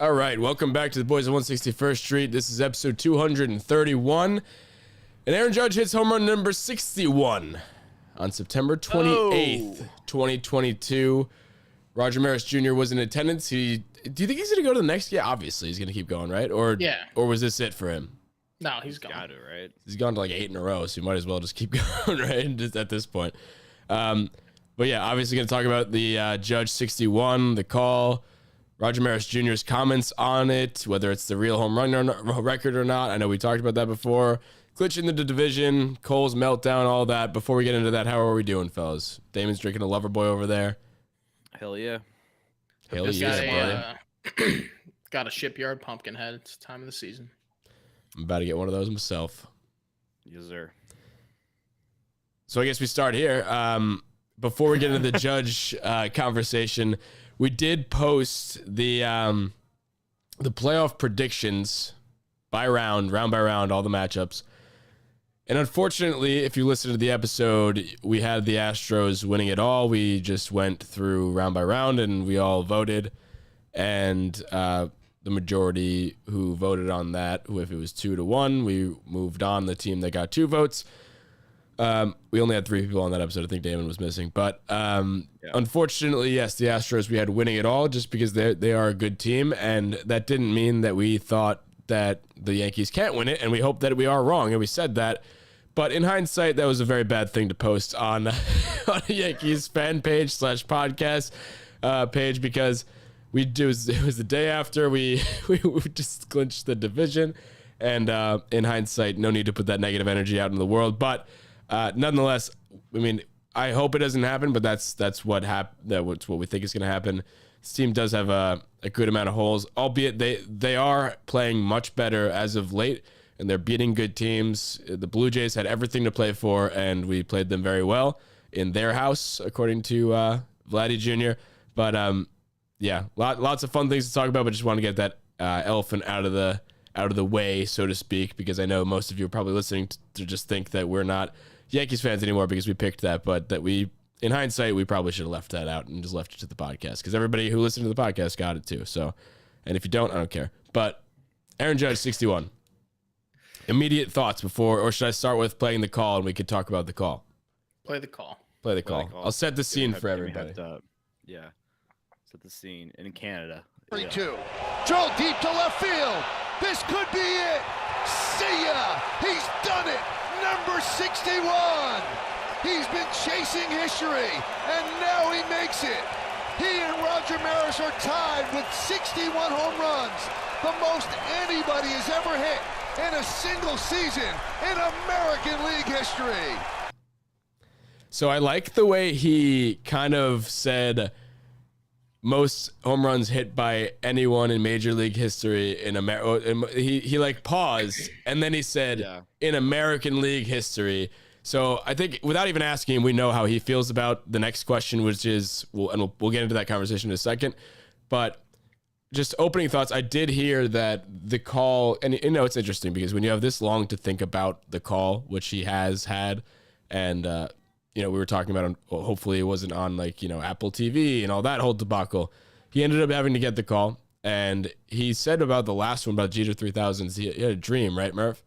All right, welcome back to the Boys of 161st Street. This is episode 231. And Aaron Judge hits home run number 61 on September 28th, 2022. Roger Maris Jr. was in attendance. Do you think he's going to go to the next? Yeah, obviously he's going to keep going, right? Or was this it for him? No, he's gone. Got it, right? He's gone to like 8 in a row, so you might as well just keep going, right? Just at this point. But yeah, obviously going to talk about the Judge 61, the call, Roger Maris Jr.'s comments on it, whether it's the real home run record or not. I know we talked about that before. Clinching the division, Cole's meltdown, all that. Before we get into that, how are we doing, fellas? Damon's drinking a lover boy over there. Hell yeah. Hell yeah, got a shipyard pumpkin head. It's the time of the season. I'm about to get one of those myself. Yes, sir. So I guess we start here. Before we get into the Judge conversation, we did post the playoff predictions by round by round, all the matchups. And unfortunately, if you listen to the episode, we had the Astros winning it all. We just went through round by round and we all voted. And the majority who voted on that, if it was 2-1, we moved on the team that got 2 votes. We only had 3 people on that episode. I think Damon was missing. But unfortunately, yes, the Astros, we had winning it all just because they are a good team. And that didn't mean that we thought that the Yankees can't win it. And we hope that we are wrong. And we said that. But in hindsight, that was a very bad thing to post on a Yankees fan page / podcast page because it was the day after we just clinched the division. And in hindsight, no need to put that negative energy out in the world. But nonetheless, I mean, I hope it doesn't happen, but that's what that's what we think is going to happen. This team does have a good amount of holes, albeit they are playing much better as of late, and they're beating good teams. The Blue Jays had everything to play for, and we played them very well in their house, according to Vladdy Jr. But yeah, lots of fun things to talk about, but just want to get that elephant out of the way, so to speak, because I know most of you are probably listening to just think that we're not Yankees fans anymore because we picked that, but that in hindsight, we probably should have left that out and just left it to the podcast because everybody who listened to the podcast got it too. So, and if you don't, I don't care. But Aaron Judge, 61. Immediate thoughts before, or should I start with playing the call and we could talk about the call? Play the call. Play the call. I'll set the scene for everybody. Yeah. Set the scene in Canada. 3-2. Drilled deep to left field. This could be it. See ya. He's done it. Number 61. He's been chasing history, and now he makes it. He and Roger Maris are tied with 61 home runs, the most anybody has ever hit in a single season in American League history. So I like the way he kind of said most home runs hit by anyone in Major League history in America. He like paused, and then he said, in American League history. So I think without even asking him, we know how he feels about the next question, which is, we'll get into that conversation in a second. But just opening thoughts, I did hear that the call, and it's interesting because when you have this long to think about the call, which he has had, and we were talking about, hopefully it wasn't on Apple TV and all that whole debacle. He ended up having to get the call, and he said about the last one, about Jeter 3000s, he had a dream, right, Murph?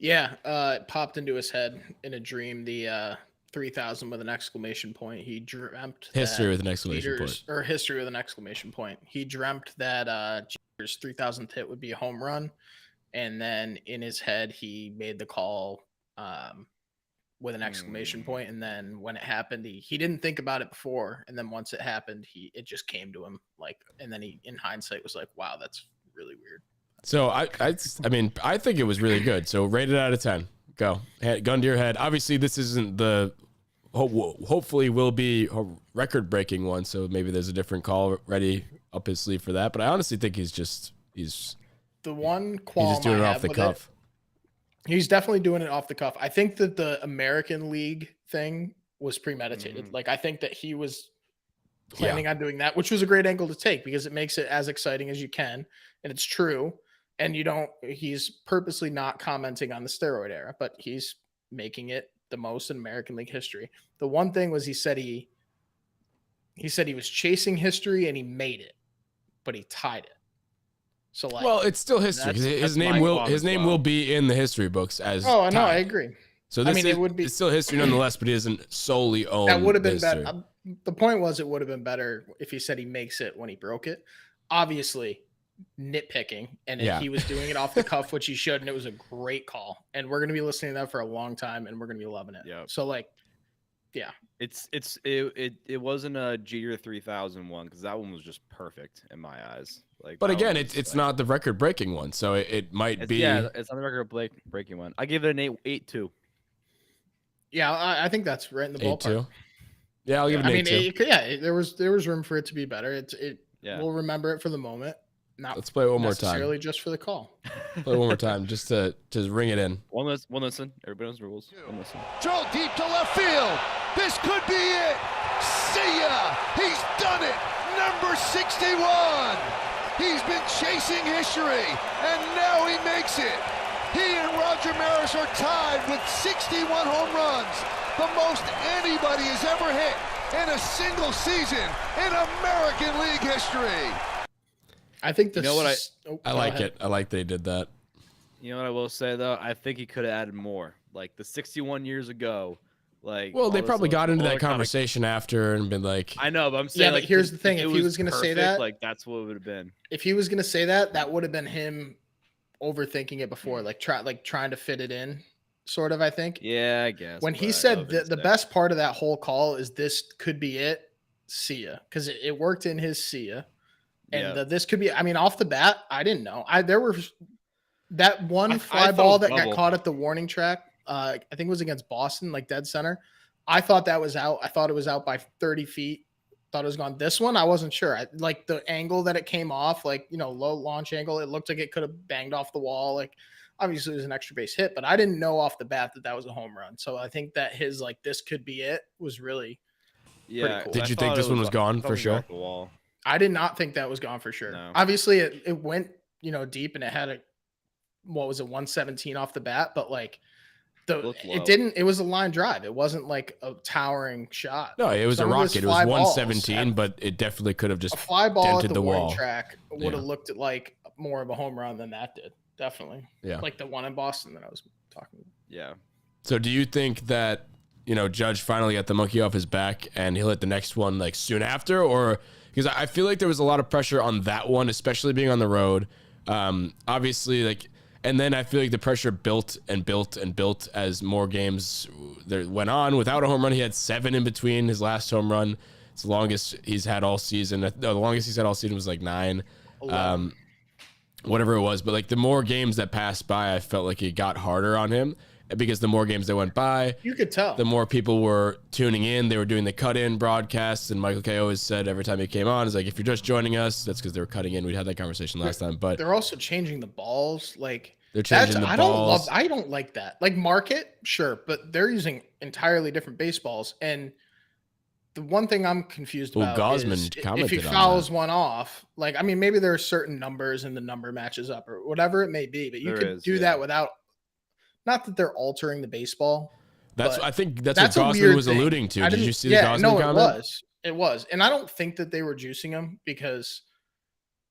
Yeah, it popped into his head in a dream, the 3000 with an exclamation point. He dreamt history with an exclamation point. Or history with an exclamation point. He dreamt that Jeter's 3000th hit would be a home run, and then in his head he made the call with an exclamation point, and then when it happened, he didn't think about it before, and then once it happened, it just came to him, and then he, in hindsight, was like, wow, that's really weird. So I think it was really good. So rated out of 10. Go. Gun to your head. Obviously, this isn't the hopefully will be a record-breaking one. So maybe there's a different call ready up his sleeve for that. But I honestly think he's the one qualm he's just doing it off the cuff. He's definitely doing it off the cuff. I think that the American League thing was premeditated. I think that he was planning on doing that, which was a great angle to take because it makes it as exciting as you can, and it's true. And he's purposely not commenting on the steroid era, but he's making it the most in American League history. The one thing was he said he was chasing history and he made it, but he tied it. So like, Well, it's still history. 'Cause his name will be in the history books as. oh no, I tied. agree. So this it would be it's still history nonetheless, but he doesn't solely own. that would have the been history. better. The point was, it would have been better if he said he makes it when he broke it. Obviously, nitpicking, and Yeah. he was doing it off the cuff, which he should, and it was a great call. And we're gonna be listening to that for a long time, and we're gonna be loving it. Yep. So like, yeah, It wasn't a Jeter 3001 because that one was just perfect in my eyes. Like, But that again, one was, it's like, not the record breaking one, so it might be. Yeah, it's on the record breaking one. I give it an 8.2. yeah, I think that's right in the ballpark. 8-2. Yeah, I'll give it an 8-2. There was room for it to be better. We'll remember it for the moment. Let's play it one more time. Necessarily just for the call. Play it one more time, just to ring it in. One listen. Everybody knows the rules. One listen. Throw deep to left field. This could be it. See ya. He's done it. Number 61. He's been chasing history, and now he makes it. He and Roger Maris are tied with 61 home runs, the most anybody has ever hit in a single season in American League history. I think this. You know what I like it. I like they did that. You know what I will say though? I think he could have added more. Like the 61 years ago, like. Well, they all this probably got into all that kinda- conversation after and been like, I know, but I'm saying. Yeah, but like, here's the thing, if he was gonna say perfect, that- like that's what it would have been. If he was gonna say that, that would have been him overthinking it before, trying to fit it in, sort of. I think. Yeah, I guess. When he but said I love the it. best part of that whole call is this could be it, see ya, because it worked in his see ya, and Yeah. this could be. I mean, off the bat, I didn't know. There were that one I fly thought ball it was that got double. caught at the warning track. I think it was against Boston, like dead center. I thought that was out. I thought it was out by 30 feet. Thought it was gone. This one, I wasn't sure. Like the angle that it came off, like, low launch angle, it looked like it could have banged off the wall. Like, obviously it was an extra base hit, but I didn't know off the bat that was a home run. So I think that his, like, this could be it was really, Yeah. cool. Did I you think thought this it one was gone I thought for it was sure? off the wall. I did not think that was gone for sure. No. Obviously it went, deep, and it had what was it, 117 off the bat, but like Looked low. it was a line drive. It wasn't like a towering shot. No, it was Some a of his rocket. It was fly balls 117, but it definitely could have a just fly ball at dented the the warning wall. track would have Yeah. looked like more of a home run than that did. Definitely. Yeah. Like the one in Boston that I was talking about. Yeah. So do you think that, Judge finally got the monkey off his back and he'll hit the next one like soon after? Or because I feel like there was a lot of pressure on that one, especially being on the road. Obviously, like, and then I feel like the pressure built and built and built as more games there went on. Without a home run, he had 7 in between his last home run. It's the longest he's had all season. No, the longest he's had all season was like 9. Whatever it was. But like the more games that passed by, I felt like it got harder on him because the more games that went by, You could tell. the more people were tuning in. They were doing the cut-in broadcasts, and Michael Kay always said every time he came on, "Is like, if you're just joining us, that's because they were cutting in." We had that conversation last time, but They're also changing the balls. Like they're changing the balls. I don't like that. Like market, sure, but they're using entirely different baseballs. And the one thing I'm confused Well, about Gosman is if commented he on fouls one off, like, I mean, maybe there are certain numbers and the number matches up or whatever it may be, but you There could is, do yeah. that without, not that they're altering the baseball. But I think that's that's a what Gosman weird was thing. alluding to. I Did didn't- you see the yeah, Gosman no, comment? It was. And I don't think that they were juicing him because,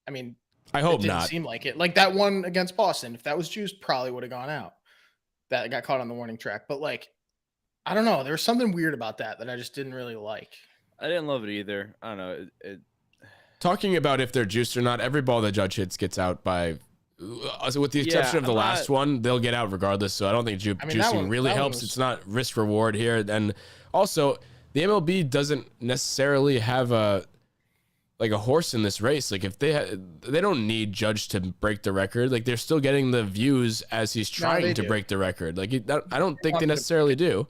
I mean, I it hope didn't not. seem like it. Like that one against Boston, if that was juiced, probably would have gone out. That got caught on the warning track. But like, I don't know. There was something weird about that I just didn't really like. I didn't love it either. I don't know. Talking about if they're juiced or not, every ball that Judge hits gets out by. So with the exception of the last one, they'll get out regardless. So I don't think juicing really helps. It's not risk reward here. And also, the MLB doesn't necessarily have a horse in this race. Like if they don't need Judge to break the record. Like they're still getting the views as he's trying they to do. break the record. Like I don't think they want them to necessarily do.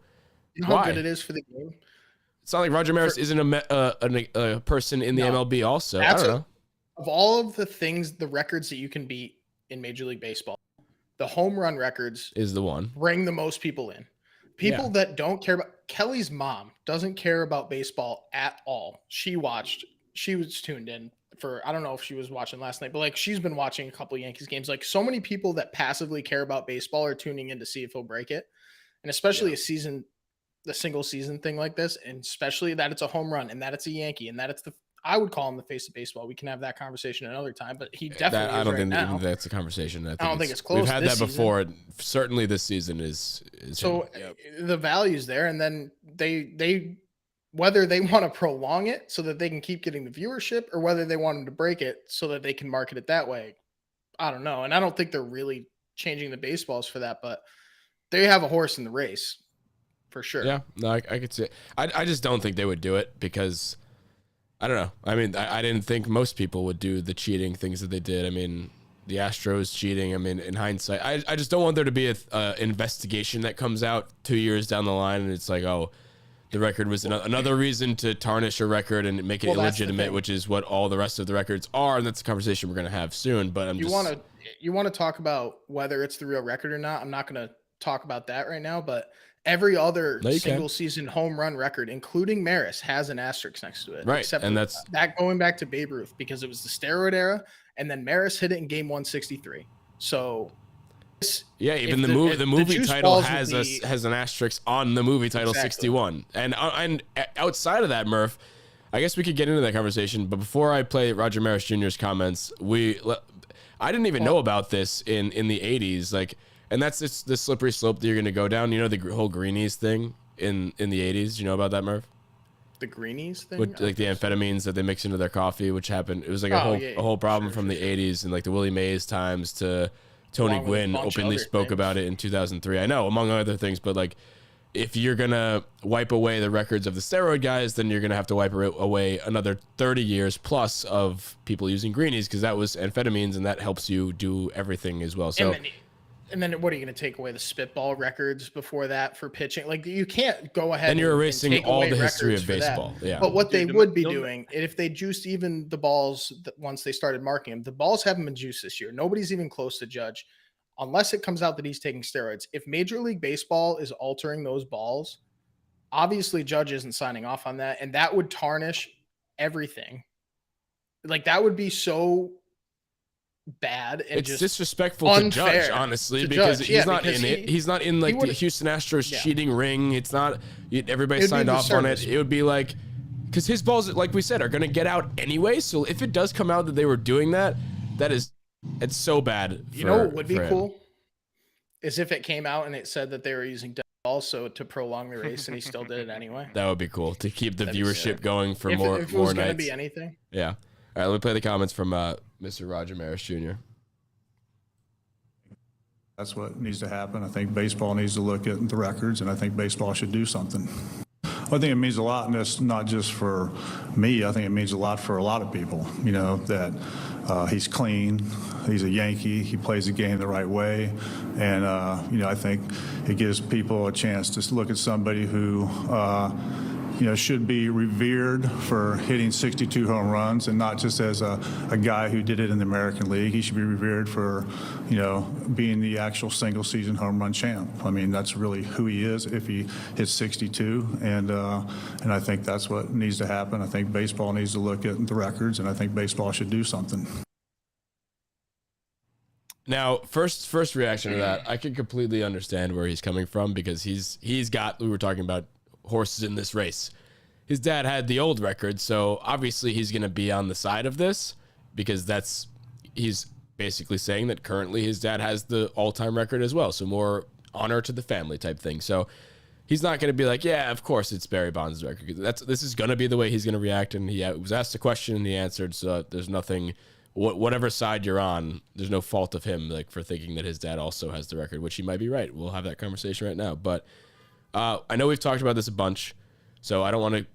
You know how Why? good it is for the game? It's not like Roger Maris isn't a person in the No. MLB also. I don't know. Of all of the things, the records that you can beat in Major League Baseball, the home run records Is the one. bring the most people in. People that don't care about Kelly's mom doesn't care about baseball at all. She was tuned in for, I don't know if she was watching last night, but like she's been watching a couple of Yankees games. Like so many people that passively care about baseball are tuning in to see if he'll break it. And especially the single season thing like this, and especially that it's a home run and that it's a Yankee and that it's the I would call him the face of baseball. We can have that conversation another time, but he definitely I is don't right think now. even that's a conversation. I don't think it's close We've had this that before. Certainly this season is So Yep. the value's there, and then they whether they want to prolong it so that they can keep getting the viewership, or whether they want them to break it so that they can market it that way. I don't know, and I don't think they're really changing the baseballs for that, but they have a horse in the race for sure. Yeah, no, I could see it. I just don't think they would do it because I don't know. I mean, I didn't think most people would do the cheating things that they did. I mean, the Astros cheating. I mean, in hindsight, I just don't want there to be a investigation that comes out 2 years down the line and it's like, oh, the record was another reason to tarnish a record and make it illegitimate, which is what all the rest of the records are. And that's a conversation we're going to have soon. But you want to talk about whether it's the real record or not. I'm not going to talk about that right now, but every other single season home run record, including Maris, has an asterisk next to it. Right. Except and that's that going back to Babe Ruth, because it was the steroid era, and then Maris hit it in game 163. So yeah, even the movie title has an asterisk on the movie title 61. And outside of that, Murph, I guess we could get into that conversation. But before I play Roger Maris Jr.'s comments, I didn't even know about this in the 80s. Like, and that's the slippery slope that you're going to go down. You know, the whole greenies thing in the 80s. Do you know about that, Murph? The greenies thing? With, like the amphetamines that they mix into their coffee, which happened. It was like a whole problem from the 80s and like the Willie Mays times to Tony Gwynn openly spoke about it in 2003. I know, among other things, but like if you're going to wipe away the records of the steroid guys, then you're going to have to wipe away another 30 years plus of people using greenies, because that was amphetamines and that helps you do everything as well. So. And then what are you going to take away the spitball records before that for pitching? Like, you can't go ahead and you're erasing all the history of baseball. Yeah. But what they would be doing, if they juiced even the balls once they started marking them, the balls haven't been juiced this year. Nobody's even close to Judge unless it comes out that he's taking steroids. If Major League Baseball is altering those balls, obviously Judge isn't signing off on that. And that would tarnish everything. Like, that would be so bad and it's just disrespectful to Judge, honestly, because he's not in it. He's not in like the Houston Astros cheating ring. It's not everybody signed off on it. It would be like, because his balls, like we said, are going to get out anyway. So if it does come out that they were doing that, it's so bad. You know what would be cool is if it came out and it said that they were using also to prolong the race and he still did it anyway. That would be cool to keep the viewership going for more if it was going to nights. be anything. Yeah. All right, let me play the comments from Mr. Roger Maris Jr. That's what needs to happen. I think baseball needs to look at the records, and I think baseball should do something. I think it means a lot, and it's not just for me. I think it means a lot for a lot of people, you know, that he's clean, he's a Yankee, he plays the game the right way, and, you know, I think it gives people a chance to look at somebody who you know, should be revered for hitting 62 home runs, and not just as a guy who did it in the American League. He should be revered for, you know, being the actual single season home run champ. I mean, that's really who he is if he hits 62, and I think that's what needs to happen. I think baseball needs to look at the records, and I think baseball should do something. Now, first reaction to that, I can completely understand where he's coming from, because he's got, we were talking about horses in this race. His dad had the old record, so obviously he's going to be on the side of this, because he's basically saying that currently his dad has the all-time record as well, so more honor to the family type thing. So he's not going to be like, yeah, of course it's Barry Bonds' record. This is going to be the way he's going to react, and he was asked a question and he answered, so there's nothing, whatever side you're on, there's no fault of him like for thinking that his dad also has the record, which he might be right. We'll have that conversation right now, but I know we've talked about this a bunch, so I don't want to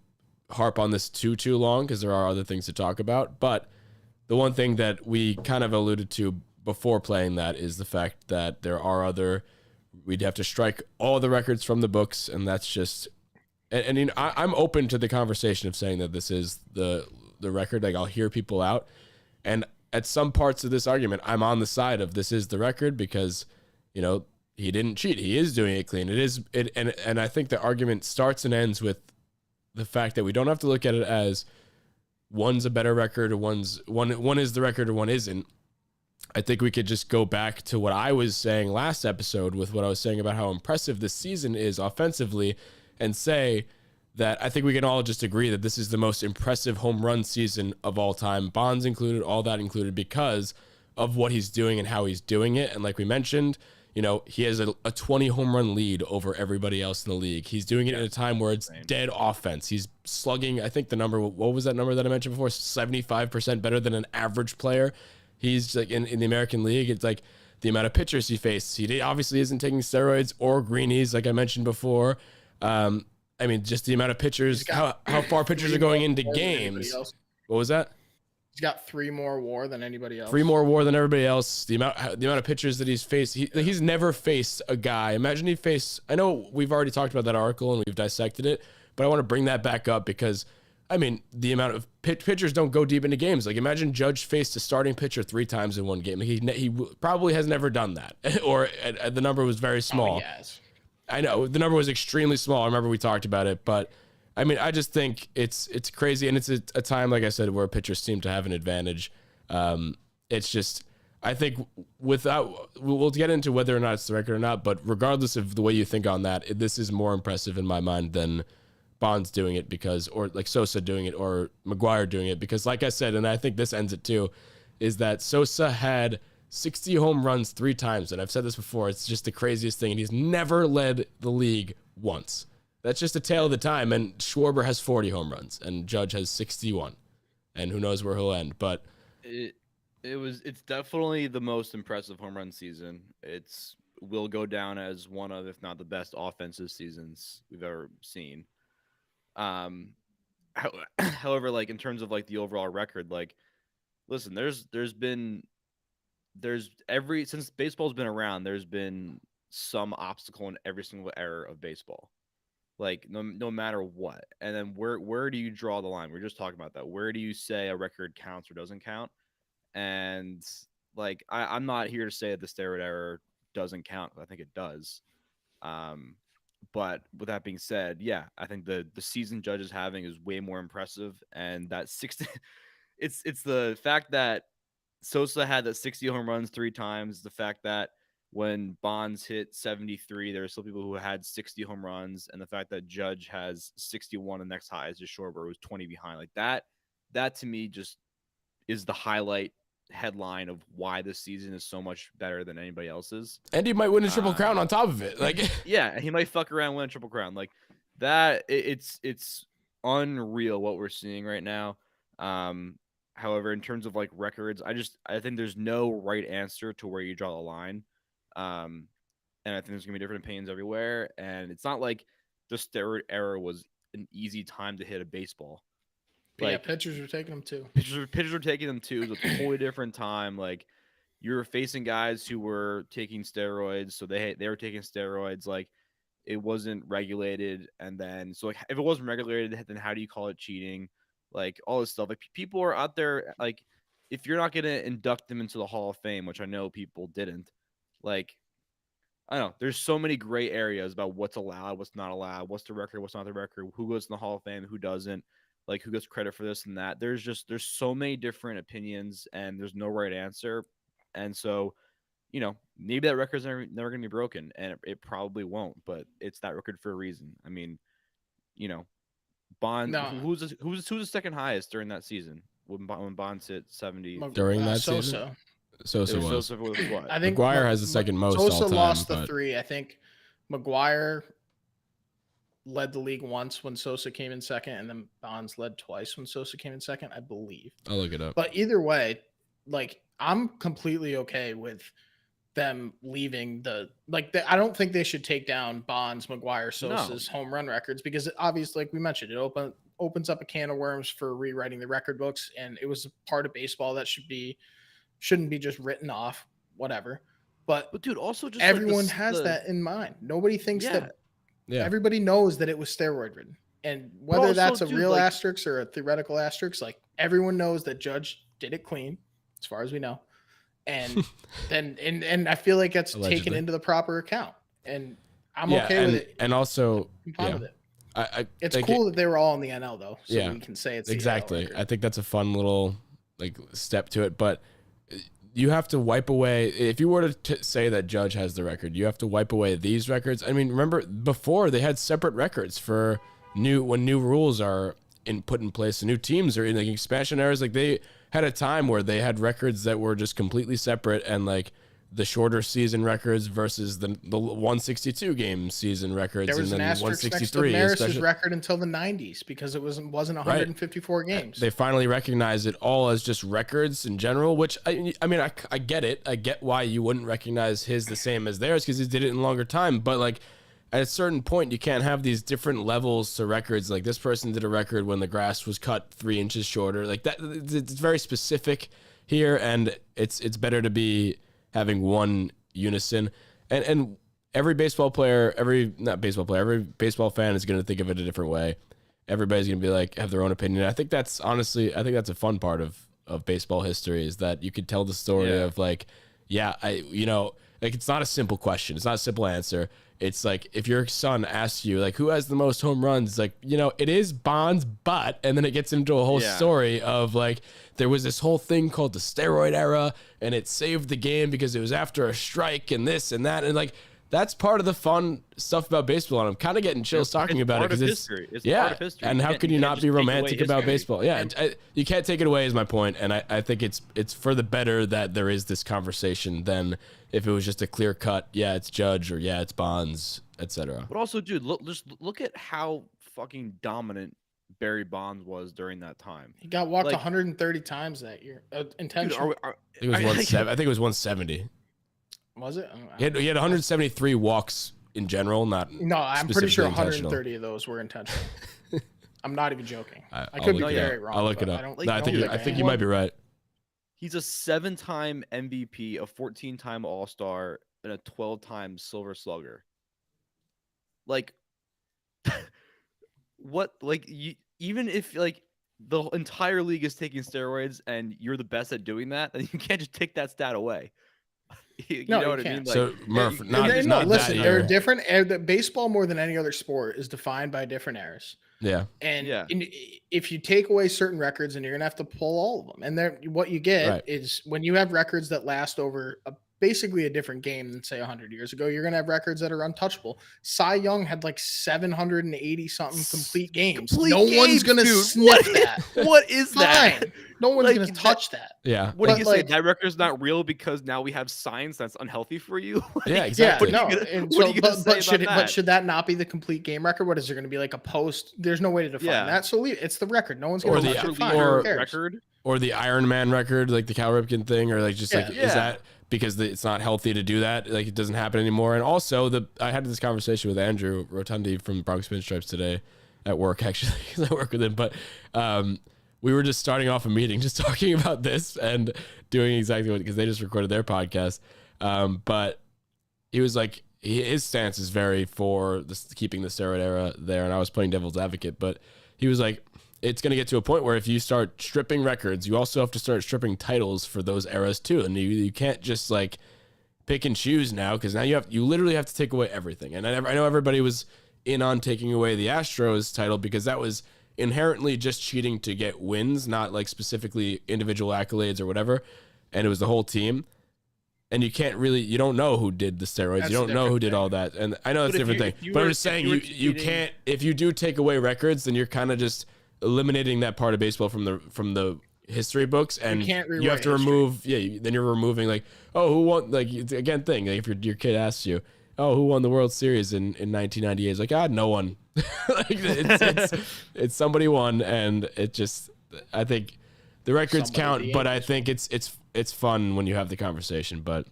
harp on this too long, because there are other things to talk about. But the one thing that we kind of alluded to before playing that is the fact that there are we'd have to strike all the records from the books, and that's just, and you know, I'm open to the conversation of saying that this is the record. Like, I'll hear people out, and at some parts of this argument, I'm on the side of this is the record, because, you know, he didn't cheat. He is doing it clean. And I think the argument starts and ends with the fact that we don't have to look at it as one's a better record or one is the record or one isn't. I think we could just go back to what I was saying last episode with what I was saying about how impressive this season is offensively, and say that I think we can all just agree that this is the most impressive home run season of all time, Bonds included, all that included, because of what he's doing and how he's doing it. And like we mentioned, he has a 20 home run lead over everybody else in the league. He's doing it at a time where it's dead offense. He's slugging, I think the number, what was that number that I mentioned before? 75% better than an average player. He's like in the American League. It's like the amount of pitchers he faced. He obviously isn't taking steroids or greenies, like I mentioned before. I mean, just the amount of pitchers, how far pitchers are going into games. What was that? He's got 3 more WAR than anybody else. 3 more WAR than everybody else. The amount of pitchers that he's faced. He's never faced a guy. Imagine he faced. I know we've already talked about that article and we've dissected it, but I want to bring that back up because, I mean, the amount of pitchers don't go deep into games. Like, imagine Judge faced a starting pitcher 3 times in one game. He probably has never done that, or the number was very small. Yes. I know the number was extremely small. I remember we talked about it, but I mean, I just think it's crazy, and it's a time, like I said, where pitchers seem to have an advantage. It's just, I think we'll get into whether or not it's the record or not, but regardless of the way you think on that, this is more impressive in my mind than Bonds doing it or like Sosa doing it or McGwire doing it, because like I said, and I think this ends it too, is that Sosa had 60 home runs 3 times. And I've said this before, it's just the craziest thing. And he's never led the league once. That's just a tale of the time. And Schwarber has 40 home runs and Judge has 61. And who knows where he'll end. But it's definitely the most impressive home run season. Will go down as one of, if not the best offensive seasons we've ever seen. However, like in terms of like the overall record, like, listen, since baseball's been around, there's been some obstacle in every single era of baseball, like no matter what. And then where do you draw the line? We're just talking about that. Where do you say a record counts or doesn't count? And like, I'm not here to say that the steroid era doesn't count. I think it does. But with that being said, yeah, I think the season Judge is having is way more impressive. And that 60, it's the fact that Sosa had that 60 home runs 3 times. The fact that when Bonds hit 73, there are still people who had 60 home runs, and the fact that Judge has 61 and next highest is Schwarber, was 20 behind. Like that to me just is the highlight headline of why this season is so much better than anybody else's. And he might win a Triple Crown on top of it. Like, yeah, he might fuck around and win a Triple Crown. Like that, it's unreal what we're seeing right now. However, in terms of like records, I think there's no right answer to where you draw the line. And I think there's gonna be different opinions everywhere. And it's not like the steroid era was an easy time to hit a baseball. Like, yeah, pitchers were taking them too. Pitchers were taking them too. It was a totally different time. Like, you were facing guys who were taking steroids, so they were taking steroids. Like, it wasn't regulated, and then so like if it wasn't regulated, then how do you call it cheating? Like, all this stuff. Like, people are out there, like, if you're not going to induct them into the Hall of Fame, which I know people didn't, like, I don't know. There's so many gray areas about what's allowed, what's not allowed, what's the record, what's not the record, who goes in the Hall of Fame, who doesn't, like, who gets credit for this and that. There's so many different opinions, and there's no right answer. And so, maybe that record's never going to be broken, and it probably won't, but it's that record for a reason. I mean, Bond, who's the second highest during that season when Bonds hit 70 during that season? Sosa was. What? I think McGwire has the second most. Sosa all time, lost the 3. I think McGwire led the league once when Sosa came in second, and then Bonds led twice when Sosa came in second, I believe. I'll look it up. But either way, like, I'm completely okay with them leaving I don't think they should take down Bonds, McGwire, Sosa's home run records, because obviously, like we mentioned, it opens up a can of worms for rewriting the record books, and it was a part of baseball that shouldn't be just written off, whatever. But dude, also just everyone has that in mind. Nobody thinks that. Yeah. Everybody knows that it was steroid ridden, and whether that's a real asterisk or a theoretical asterisk, like, everyone knows that Judge did it clean, as far as we know. And then, and I feel like that's allegedly taken into the proper account, and I'm okay with it. And also, I'm fine with it. It's cool that they were all in the NL though, so we can say it's exactly. I think that's a fun little step to it, but you have to wipe away, if you were to say that Judge has the record, you have to wipe away these records. I mean, remember before they had separate records for new rules are put in place, and new teams are in like expansion eras. Like they had a time where they had records that were just completely separate, and like the shorter season records versus the 162 game season records. There was and an then asterisk next to 163 Maris's record until the 90s because it wasn't 154 games. They finally recognize it all as just records in general, which I mean, I get it. I get why you wouldn't recognize his the same as theirs because he did it in longer time. But like at a certain point, you can't have these different levels to records. Like this person did a record when the grass was cut 3 inches shorter. Like that, it's very specific here, and it's better to be having one unison. And every baseball player, every baseball fan is going to think of it a different way. Everybody's going to be like, have their own opinion. I think that's a fun part of baseball history is that you could tell the story of like, like it's not a simple question. It's not a simple answer. It's like if your son asks you like who has the most home runs, it's like, it is Bonds, but, and then it gets into a whole story of like there was this whole thing called the steroid era and it saved the game because it was after a strike and this and that, and like that's part of the fun stuff about baseball, and I'm kind of getting chills talking about it because it's part of history. And how could you not be romantic about baseball? Yeah, you can't take it away is my point, and I think it's for the better that there is this conversation than if it was just a clear cut, it's Judge or it's Bonds, etc. But also, dude, look at how fucking dominant Barry Bonds was during that time. He got walked 130 times that year. Intentional. I think it was 170. Was it? He had 173 walks in general, not no. I'm pretty sure intentional. 130 of those were intentional. I'm not even joking. I I'll could be look very wrong. I'll look it up. I think you might be right. He's a 7-time MVP, a 14-time All-Star, and a 12-time Silver Slugger. Like, what? Like, even if like the entire league is taking steroids and you're the best at doing that, then you can't just take that stat away. You know what I mean? Like, so Murph, listen, they're different. Baseball more than any other sport is defined by different eras. Yeah. And if you take away certain records, and you're gonna have to pull all of them, and then what you get is when you have records that last over basically a different game than say 100 years ago, you're gonna have records that are untouchable. Cy Young had like 780 something complete games. One's gonna sniff that. What is that? No one's gonna touch that. Yeah. What do you say? That record's not real because now we have science that's unhealthy for you? Yeah, exactly. But should that not be the complete game record? What is there going to be like a post? There's no way to define that. So it's the record. No one's going to define record. Or the Iron Man record, like the Cal Ripken thing, or like just is that because it's not healthy to do that? Like it doesn't happen anymore. And also I had this conversation with Andrew Rotundi from Bronx Pinstripes today at work, actually, because I work with him. But we were just starting off a meeting, just talking about this and doing exactly what, because they just recorded their podcast. But he was like, his stance is very for keeping the steroid era there. And I was playing devil's advocate, but he was like, it's going to get to a point where if you start stripping records, you also have to start stripping titles for those eras too. And you can't just like pick and choose now, because now you literally have to take away everything. And I know everybody was in on taking away the Astros title because that was inherently just cheating to get wins, not like specifically individual accolades or whatever. And it was the whole team. And you don't know who did the steroids. That's you don't know who did all that. And I know that's a different thing. But I'm just saying you can't, if you do take away records, then you're kind of just eliminating that part of baseball from the history books, and you have to remove then you're removing like, oh, who won, like again thing, like if your kid asks you, oh, who won the World Series in 1998, it's like, no one. Like it's somebody won, and it just, I think the records count, but I think it's fun when you have the conversation. But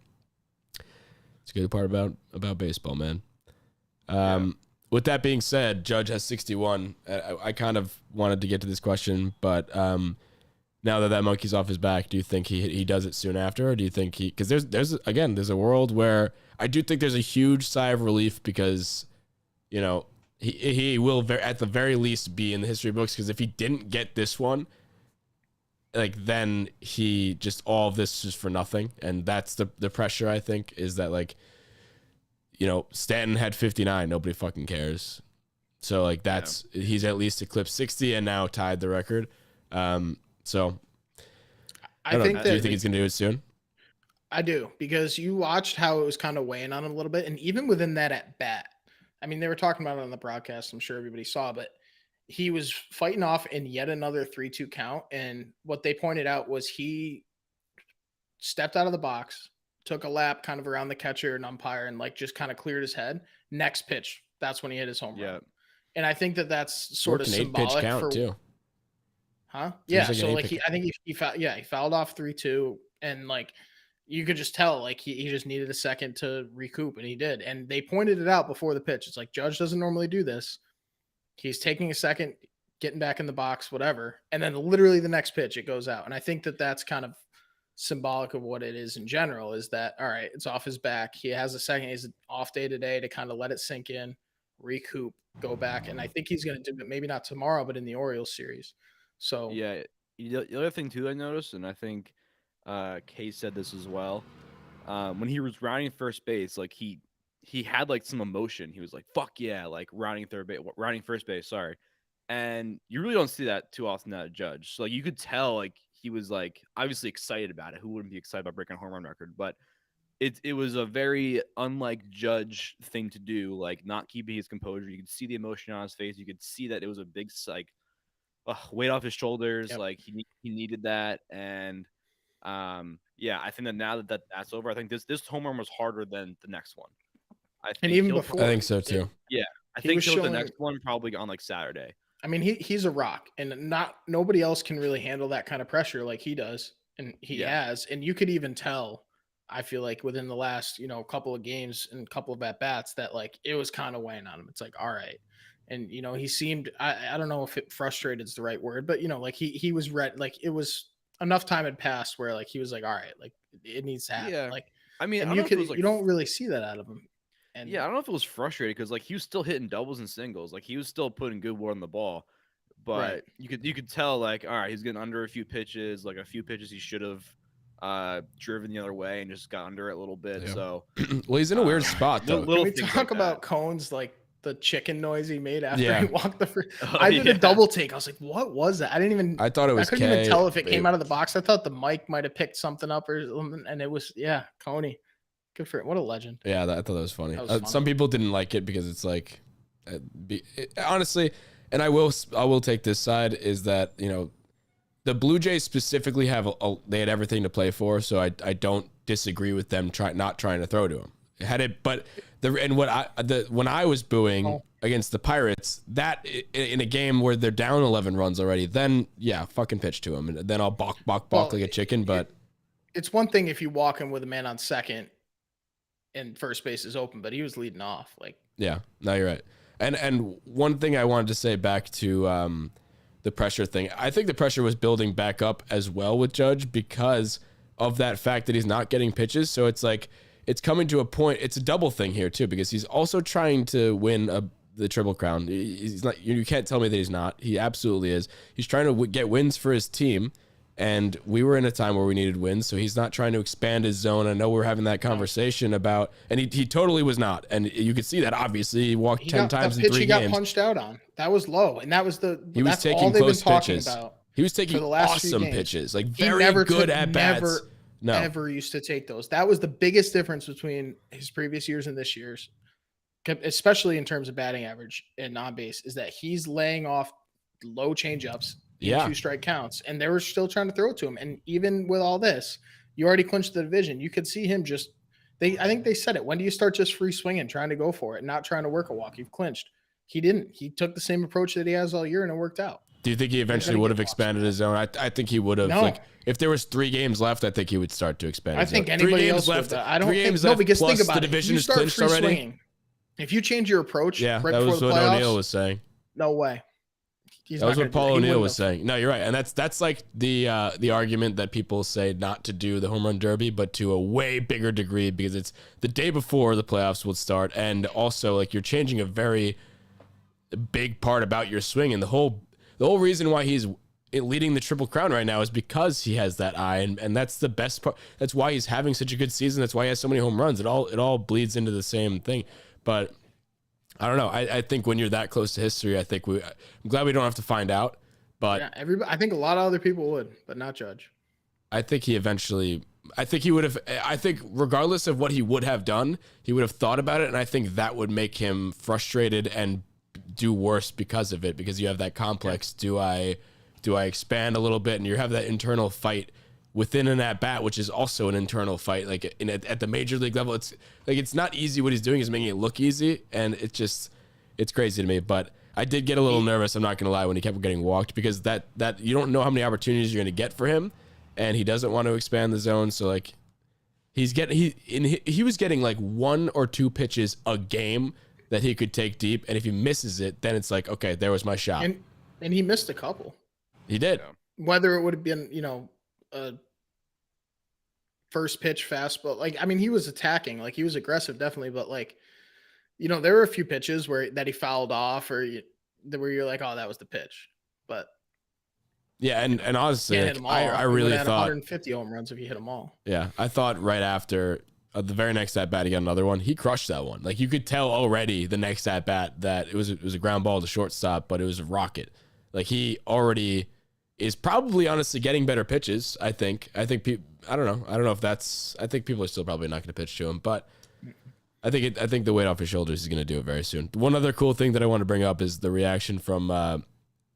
it's a good part about baseball, man. With that being said, Judge has 61. I kind of wanted to get to this question, but now that monkey's off his back, do you think he does it soon after, or do you think because there's a world where I do think there's a huge sigh of relief, because he will at the very least be in the history books, because if he didn't get this one, like then he just all of this is for nothing. And that's the pressure, I think, is that like, Stanton had 59, nobody fucking cares. So like he's at least eclipsed 60 and now tied the record. So I think do you think he's gonna do it soon? I do, because you watched how it was kind of weighing on him a little bit, and even within that at bat, I mean, they were talking about it on the broadcast. I'm sure everybody saw, but he was fighting off in yet another 3-2 count. And what they pointed out was he stepped out of the box, took a lap kind of around the catcher and umpire, and like just kind of cleared his head. Next pitch, that's when he hit his home run. And I think that that's sort of symbolic count for too. Huh? Yeah. So like I think he fouled off 3-2, and like you could just tell like he just needed a second to recoup, and he did. And they pointed it out before the pitch. It's like Judge doesn't normally do this. He's taking a second, getting back in the box, whatever. And then literally the next pitch, it goes out. And I think that that's kind of symbolic of what it is in general, is that, all right, it's off his back. He has a second, he's an off day today to kind of let it sink in, recoup, go back. And I think he's going to do it, maybe not tomorrow, but in the Orioles series. So yeah, the other thing too I noticed, and I think Kay said this as well, when he was rounding first base, like he had like some emotion. He was like, "Fuck yeah!" Like rounding first base. Sorry, and you really don't see that too often at a Judge. So like you could tell like he was like obviously excited about it. Who wouldn't be excited about breaking a home run record? But it was a very unlike Judge thing to do, like not keeping his composure. You could see the emotion on his face. You could see that it was a big like weight off his shoulders. Yep. Like he needed that. And yeah, I think that now that that's over, I think this home run was harder than the next one. I think so too. Yeah, I think the next one probably on like Saturday. I mean, he's a rock, and nobody else can really handle that kind of pressure like he does, and he has. And you could even tell, I feel like within the last couple of games and couple of at bats that like it was kind of weighing on him. It's like, all right. And he seemed, I don't know if frustrated is the right word, but like he was like it was enough time had passed where like he was like, all right, like it needs to happen. Yeah. Like I mean, you don't really see that out of him. And yeah, I don't know if it was frustrated because like he was still hitting doubles and singles, like he was still putting good wood on the ball, but you could tell like, all right, he's getting under a few pitches, like a few pitches he should have driven the other way and just got under it a little bit. Yeah. So well, he's in a weird spot though. Can we talk about Cone's like the chicken noise he made after he walked the free. I did a double take. I was like, what was that? I thought it was I couldn't even tell if it came out of the box. I thought the mic might have picked something up or something, and it was Coney. Good for it. What a legend. Yeah, I thought that was funny. Some people didn't like it because it's like honestly, and I will take this side, is that the Blue Jays specifically they had everything to play for, so I don't disagree with them not trying to throw to him. When I was booing against the Pirates, that in a game where they're down 11 runs already, then fucking pitch to him, and then I'll balk like a chicken. But it's one thing if you walk in with a man on second and first base is open, but he was leading off. Like no, you're right. And one thing I wanted to say back to the pressure thing, I think the pressure was building back up as well with Judge because of that fact that he's not getting pitches. So it's like, it's coming to a point. It's a double thing here too, because he's also trying to win the Triple Crown. He's not. You can't tell me that he's not. He absolutely is. He's trying to get wins for his team, and we were in a time where we needed wins. So he's not trying to expand his zone. I know we're having that conversation about, and he totally was not. And you could see that obviously he walked 10 times in 3 games. He got punched out on. That was low, and that was he was taking close pitches. He was taking awesome pitches, like very good at bats. Never used to take those. That was the biggest difference between his previous years and this year's, especially in terms of batting average and on base, is that he's laying off low changeups in 2 strike counts, and they were still trying to throw it to him. And even with all this, you already clinched the division. You could see him I think they said it. When do you start just free swinging, trying to go for it, not trying to work a walk? You've clinched. He didn't. He took the same approach that he has all year, and it worked out. Do you think he eventually would have expanded his zone? I think he would have. No. Like, if there was 3 games left, I think he would start to expand his zone. I think anybody else left. I don't think. No, because think about it. If you start free swinging, if you change your approach right before the playoffs. That was what O'Neill was saying. No way. That was what Paul O'Neill was saying. No, you're right. And that's like the argument that people say not to do the home run derby, but to a way bigger degree, because it's the day before the playoffs would start. And also, like, you're changing a very big part about your swing, and the whole reason why he's leading the Triple Crown right now is because he has that eye, and that's the best part. That's why he's having such a good season. That's why he has so many home runs. It all bleeds into the same thing. But I don't know. I think when you're that close to history, I'm glad we don't have to find out. But I think a lot of other people would, but not Judge. I think he would have. I think regardless of what he would have done, he would have thought about it, and I think that would make him frustrated and do worse because of it, because you have that complex. Do I expand a little bit? And you have that internal fight within an at bat, which is also an internal fight. Like at the major league level, it's like, it's not easy. What he's doing is making it look easy. And it's crazy to me, but I did get a little nervous. I'm not going to lie, when he kept getting walked, because that you don't know how many opportunities you're going to get for him. And he doesn't want to expand the zone. So like he was getting like 1 or 2 pitches a game that he could take deep. And if he misses it, then it's like, okay, there was my shot. And he missed a couple. He did. Whether it would have been, a first pitch fastball. Like, I mean, he was attacking, like he was aggressive, definitely. But like, there were a few pitches that he fouled off where you're like, oh, that was the pitch. But yeah, and honestly, like, I really thought 150 home runs if you hit them all. Yeah, I thought right after the very next at bat, he got another one. He crushed that one. Like, you could tell already the next at bat that it was a ground ball to shortstop, but it was a rocket. Like, he already is probably honestly getting better pitches. I think people. I don't know if that's. I think people are still probably not going to pitch to him, but I think the weight off his shoulders is going to do it very soon. One other cool thing that I want to bring up is the reaction from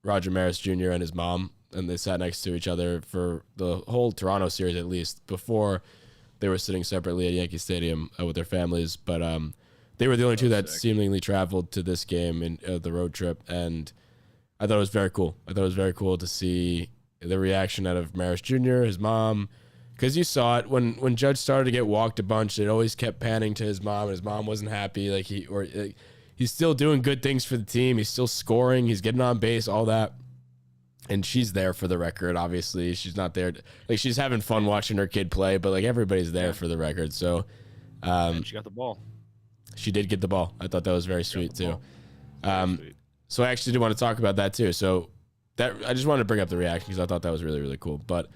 Roger Maris Jr. and his mom. And they sat next to each other for the whole Toronto series, at least. Before, they were sitting separately at Yankee Stadium with their families. But they were the only two that seemingly traveled to this game in the road trip. And I thought it was very cool. I thought it was very cool to see the reaction out of Maris Jr., his mom. Because you saw it when Judge started to get walked a bunch, it always kept panning to his mom. And his mom wasn't happy. Like he's still doing good things for the team. He's still scoring. He's getting on base, all that. And she's there for the record, obviously. She's not there. Like, she's having fun watching her kid play, but, like, everybody's there for the record. So, and she got the ball. She did get the ball. I thought that was very sweet, too. So I actually do want to talk about that, too. So I just wanted to bring up the reaction because I thought that was really, really cool. But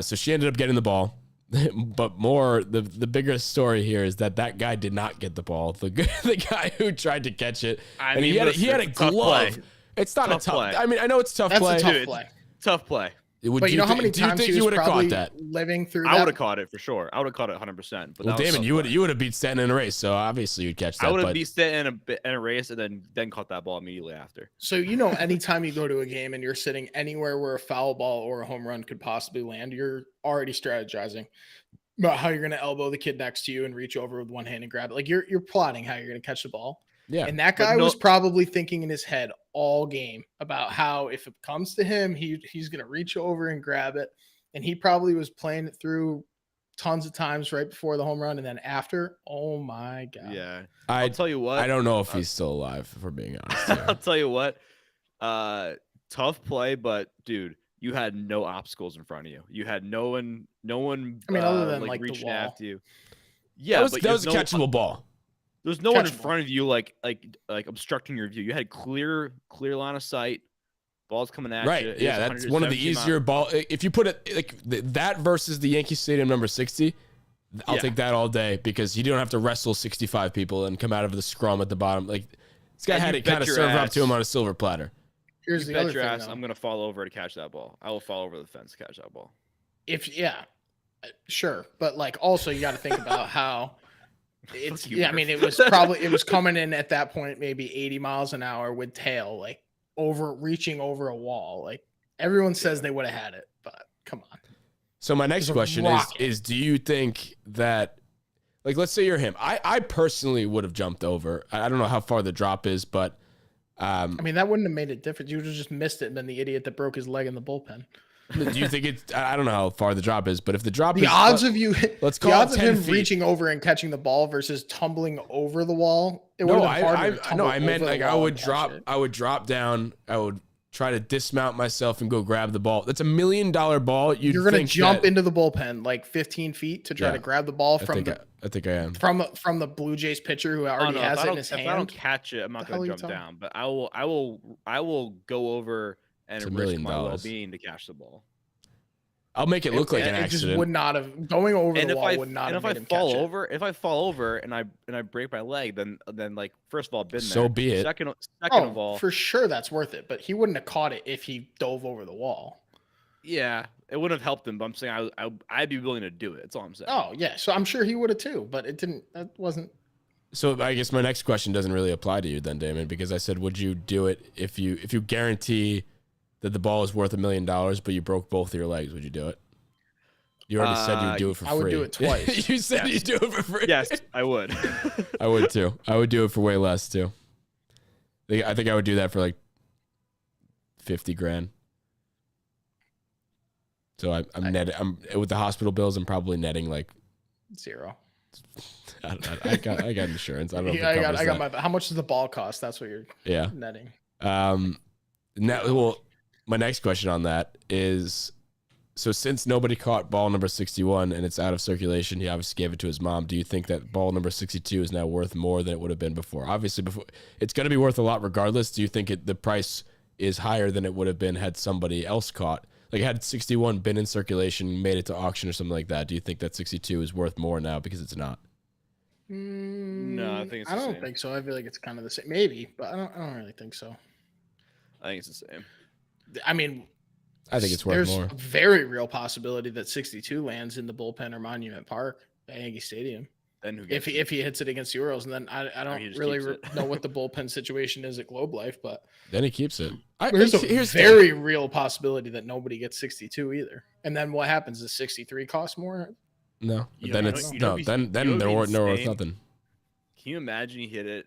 so she ended up getting the ball. But the bigger story here is that guy did not get the ball. The guy who tried to catch it, he had a glove. It's not a tough play. I mean, I know it's a tough play. That's a tough play. Tough play. But how many times he was probably living through that? I would have caught it for sure. I would have caught it 100%. But well, Damon, you would have beat Stanton in a race, so obviously you'd catch that. I would have beat Stanton in a race and then caught that ball immediately after. So anytime you go to a game and you're sitting anywhere where a foul ball or a home run could possibly land, you're already strategizing about how you're going to elbow the kid next to you and reach over with one hand and grab it. Like you're plotting how you're going to catch the ball. Yeah. And that guy was probably thinking in his head all game about how if it comes to him, he's going to reach over and grab it. And he probably was playing it through tons of times right before the home run. And then after, oh my God. Yeah. I'll tell you what. I don't know if he's still alive, if we're being honest. I'll tell you what. Tough play, but dude, you had no obstacles in front of you. You had no one. I mean, other than like reaching the wall. after you. Yeah, that was a catchable ball. There's no one in front of you like obstructing your view. You had clear line of sight. Ball's coming at you. Right. Yeah, that's one of the easier ball. If you put it like that versus the Yankee Stadium number 60, I'll take that all day because you don't have to wrestle 65 people and come out of the scrum at the bottom. Like this guy had it kind of served up to him on a silver platter. Here's the other thing. I'm gonna fall over to catch that ball. I will fall over the fence to catch that ball. Sure, but like also you got to think about how. I mean, it was coming in at that point, maybe 80 miles an hour with tail, like reaching over a wall. Like everyone says they would have had it, but come on. So my next question is, do you think that, like, let's say you're him. I personally would have jumped over. I don't know how far the drop is, but. I mean, that wouldn't have made a difference. You would have just missed it and been the idiot that broke his leg in the bullpen. Do you think it's? I don't know how far the drop is, but if the drop the is, odds of you, let's call the odds it 10 of him feet. reaching over and catching the ball versus tumbling over the wall. It would have been harder. I meant like I would drop down. I would try to dismount myself and go grab the ball. That's $1 million ball. You're going to jump into the bullpen like 15 feet to try to grab the ball from I think I am from the Blue Jays pitcher who already has it in his hand. If I don't catch it, I'm not going to jump down. But I will go over and risk my well-being to catch the ball. I'll make it look like an accident. It just would not have going over the wall would not have made him catch it. If I fall over and I break my leg, then like first of all, been there. So be it. Second of all, for sure that's worth it. But he wouldn't have caught it if he dove over the wall. Yeah, it wouldn't have helped him. But I'm saying I'd be willing to do it. That's all I'm saying. Oh yeah, so I'm sure he would have too. But it didn't. That wasn't. So I guess my next question doesn't really apply to you then, Damon, because I said, would you do it if you guarantee that the ball is worth $1 million, but you broke both of your legs? Would you do it? You already said you'd do it for free. I would do it twice. You said you'd do it for free. Yes, I would. I would too. I would do it for way less too. I think I would do that for like 50 grand. So I'm netting. I'm with the hospital bills. I'm probably netting like 0. I got insurance. I don't know. If I got my. How much does the ball cost? That's what you're netting. Well, my next question on that is, so since nobody caught ball number 61 and it's out of circulation, he obviously gave it to his mom. Do you think that ball number 62 is now worth more than it would have been before? Obviously, before it's going to be worth a lot regardless. Do you think the price is higher than it would have been had somebody else caught? Like, had 61 been in circulation, made it to auction or something like that, do you think that 62 is worth more now because it's not? No, I think it's I the don't same. think so. I feel like it's kind of the same. Maybe, but I don't really think so. I think it's the same. I mean, I think it's worth there's more. a very real possibility that 62 lands in the bullpen or Monument Park at Yankee Stadium. Then who If gets he hits it against the Orioles, and then I he don't just really keeps it. know what the bullpen situation is at Globe Life, but Then he keeps it. there's a Here's very real possibility that nobody gets 62 either. And then what happens? Does 63 cost more? No, You then know- it's you know no. what's- Then you know they're what's worth insane? nothing. Can you imagine you hit it?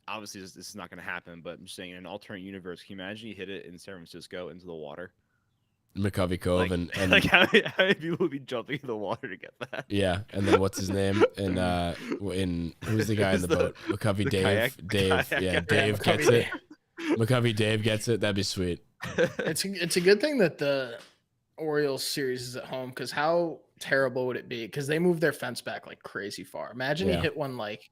Obviously, this is not going to happen, but I'm just saying in an alternate universe, can you imagine you hit it in San Francisco into the water? McCovey Cove Like, and like how many people would be jumping in the water to get that? yeah, and then what's his name? And who's the guy in the boat? McCovey the Dave. kayak- Dave. kayak Yeah, guy. Dave gets it. McCovey Dave gets it. That'd be sweet. It's a good thing that the Orioles series is at home, because how terrible would it be? Because they moved their fence back like crazy far. Imagine Yeah. you hit one like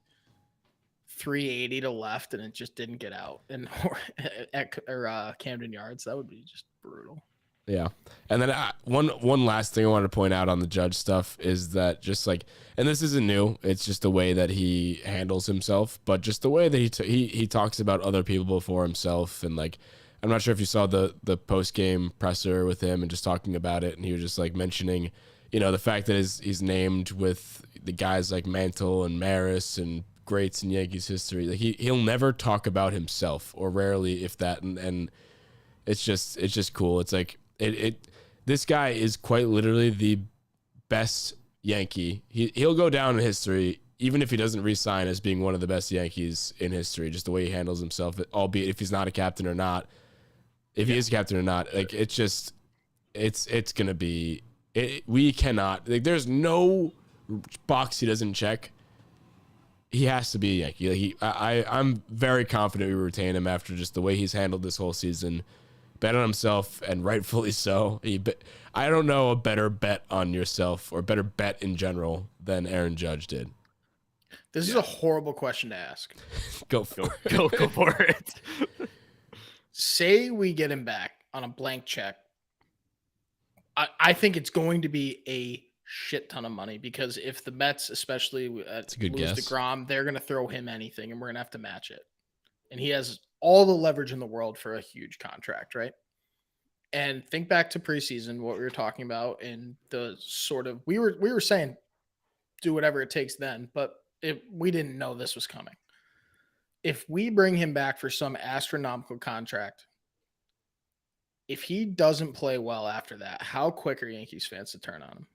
380 to left and it just didn't get out at Camden Yards. That would be just brutal. Yeah. And then one last thing I wanted to point out on the Judge stuff is that just like, and this isn't new, it's just the way that he handles himself, but just the way that he talks about other people before himself. And like, I'm not sure if you saw the post-game presser with him and just talking about it, and he was just like mentioning, you know, the fact that he's named with the guys like Mantle and Maris and greats in Yankees history. Like he'll never talk about himself, or rarely, if that, and it's just cool. It's like this guy is quite literally the best Yankee. He'll go down in history, even if he doesn't re-sign, as being one of the best Yankees in history, just the way he handles himself, albeit if he's not a captain or not. If he is a captain or not, like it's gonna be we cannot, like, there's no box he doesn't check. He has to be a Yankee. I'm very confident we retain him after just the way he's handled this whole season. Bet on himself, and rightfully so. I don't know a better bet on yourself, or better bet in general, than Aaron Judge did. This is a horrible question to ask. Go for it. Go for it. Say we get him back on a blank check. I think it's going to be a shit ton of money, because if the Mets, especially a good lose guess. DeGrom, they're going to throw him anything, and we're going to have to match it. And he has all the leverage in the world for a huge contract, right? And think back to preseason, what we were talking about, and the sort of we were saying do whatever it takes then, but we didn't know this was coming. If we bring him back for some astronomical contract, if he doesn't play well after that, how quick are Yankees fans to turn on him?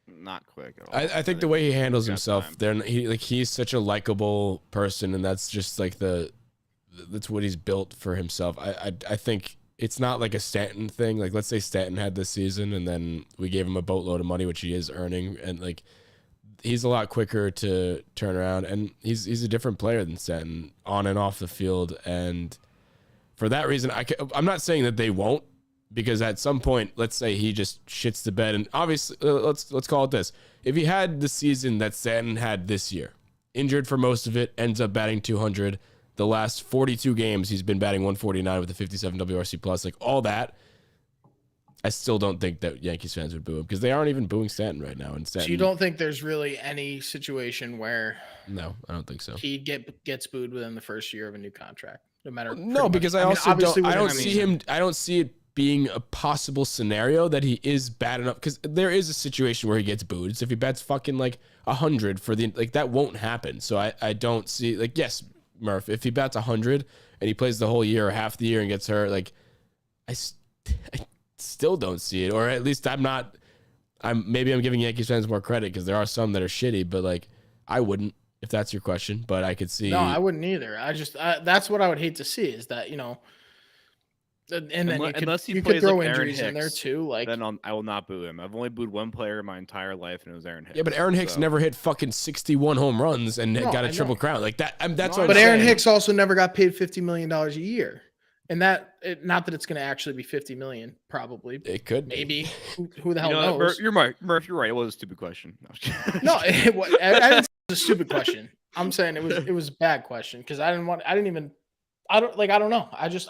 Not quick at all. I think the way he handles got himself, time. he's such a likable person, and that's just like that's what he's built for himself. I think it's not like a Stanton thing. Like, let's say Stanton had this season, and then we gave him a boatload of money, which he is earning, and like, he's a lot quicker to turn around, and he's a different player than Stanton on and off the field. And for that reason, I'm not saying that they won't, because at some point, let's say he just shits the bed, and obviously, let's call it this: if he had the season that Stanton had this year, injured for most of it, ends up batting 200. The last 42 games, he's been batting 149 with a 57 WRC plus, like all that. I still don't think that Yankees fans would boo him, because they aren't even booing Stanton right now. And Stanton, So you don't think there's really any situation where No, I don't think so. he gets booed within the first year of a new contract, no matter. No, because I also don't. I don't see him. I don't see it being a possible scenario that he is bad enough, because there is a situation where he gets booed. So if he bats fucking like 100 for the, like, that won't happen. So I don't see, like, yes, Murph, if he bats 100 and he plays the whole year or half the year and gets hurt, like, I still don't see it. Or at least maybe I'm giving Yankees fans more credit because there are some that are shitty, but like, I wouldn't, if that's your question. But I could see. No, I wouldn't either. That's what I would hate to see, is that, and then Unless he you plays could throw like Aaron injuries in there Hicks, too. Like, then I will not boo him. I've only booed one player in my entire life, and it was Aaron Hicks. Yeah, but Aaron Hicks never hit fucking 61 home runs and got a triple crown like that. That's what I'm but saying. Aaron Hicks also never got paid $50 million a year, and not that it's going to actually be $50 million. Probably It could be. maybe. Who the hell knows? Murph, you're right. Murph, you're right. It was a stupid question. No, I didn't say it was a stupid question. I'm saying it was a bad question because I don't know.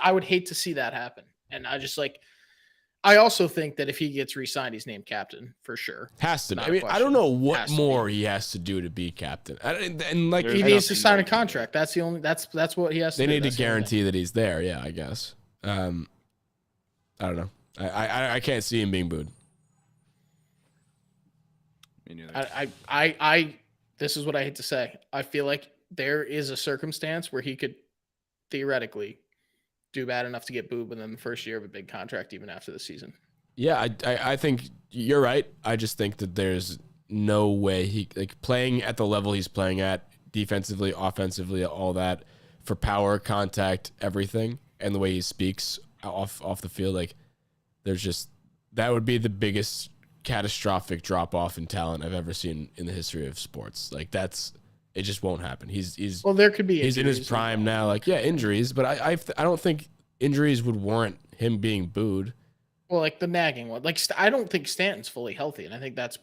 I would hate to see that happen. And I also think that if he gets re-signed, he's named captain for sure. Has to. Not I a mean, I don't question. know what Has to more be. he has to do to be captain. And like, He needs to sign a contract. That's the only. That's what he has to they do. need to That's the only thing. guarantee that he's there. Yeah, I guess. I don't know. I can't see him being booed. Me neither. I this is what I hate to say. I feel like there is a circumstance where he could theoretically do bad enough to get booed within the first year of a big contract, even after the season. Yeah, I think you're right. I just think that there's no way he, like, playing at the level he's playing at, defensively, offensively, all that, for power, contact, everything, and the way he speaks off the field, like, there's just, that would be the biggest catastrophic drop off in talent I've ever seen in the history of sports. Like, it just won't happen. He's Well, there could be. he's in his prime now. Like, yeah, injuries, but I don't think injuries would warrant him being booed. Well, like the nagging one. Like, I don't think Stanton's fully healthy, and I think that's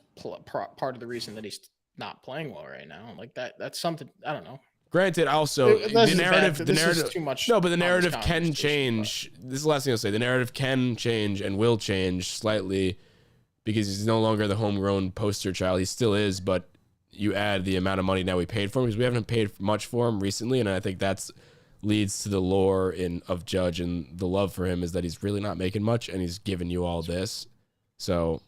part of the reason that he's not playing well right now. Like that's something, I don't know. Granted, also This is the narrative too much. no, but the narrative honest can conversation, change. This is the last thing I'll say. The narrative can change and will change slightly because he's no longer the homegrown poster child. He still is, but you add the amount of money now we paid for him, because we haven't paid much for him recently, and I think that's leads to the lore of Judge, and the love for him is that he's really not making much, and he's giving you all this. So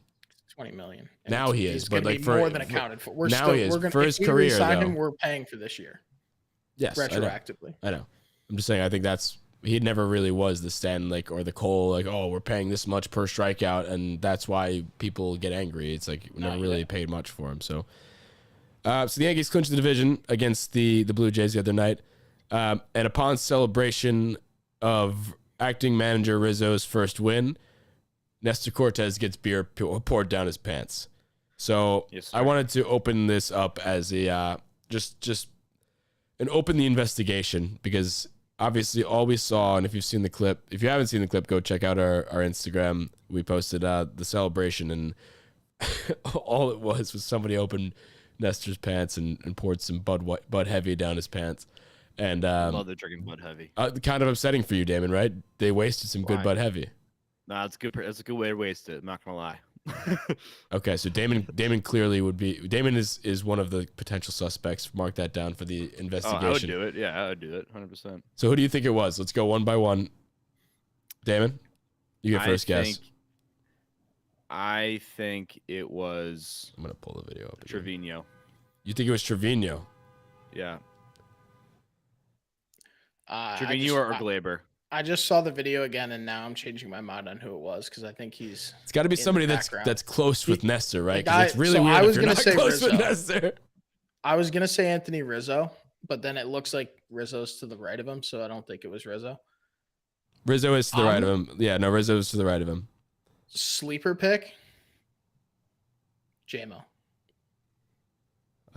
$20 million. now he is, but like more than accounted for. We're now still, he is we're gonna, for if his we career. re-sign Though, him, we're paying for this year. yes, Retroactively. I know. I'm just saying. I think he never really was the Stanton, like, or the Cole, like, oh, we're paying this much per strikeout, and that's why people get angry. It's like we never really paid much for him. So the Yankees clinched the division against the Blue Jays the other night. And upon celebration of acting manager Rizzo's first win, Nestor Cortez gets beer poured down his pants. So Yes, I wanted to open this up as a just and open the investigation, because obviously all we saw, and if you've seen the clip, if you haven't seen the clip, go check out our Instagram. We posted the celebration, and all it was somebody opened Nestor's pants and poured some Bud Heavy down his pants. And I love the drinking Bud Heavy. Kind of upsetting for you, Damon, right? They wasted some good Why? Bud Heavy. Nah, it's good. That's a good way to waste it. I'm not gonna lie. Okay, so Damon clearly would be. Damon is one of the potential suspects. Mark that down for the investigation. I would do it. Yeah, I would do it. 100%. So who do you think it was? Let's go one by one. Damon, you get first guess. I think it was I'm gonna pull the video up. Again. Trevino. You think it was Trevino? Yeah. Trevino or Glaber. I just saw the video again, and now I'm changing my mind on who it was, because I think It's got to be in somebody the that's background. close with Nestor, right? guy- Because it's really so weird I was if you're gonna not say close with Rizzo. Nestor. I was gonna say Anthony Rizzo, but then it looks like Rizzo's to the right of him, so I don't think it was Rizzo. Rizzo is to the right of him. Yeah, no, Rizzo is to the right of him. Sleeper pick, JMO.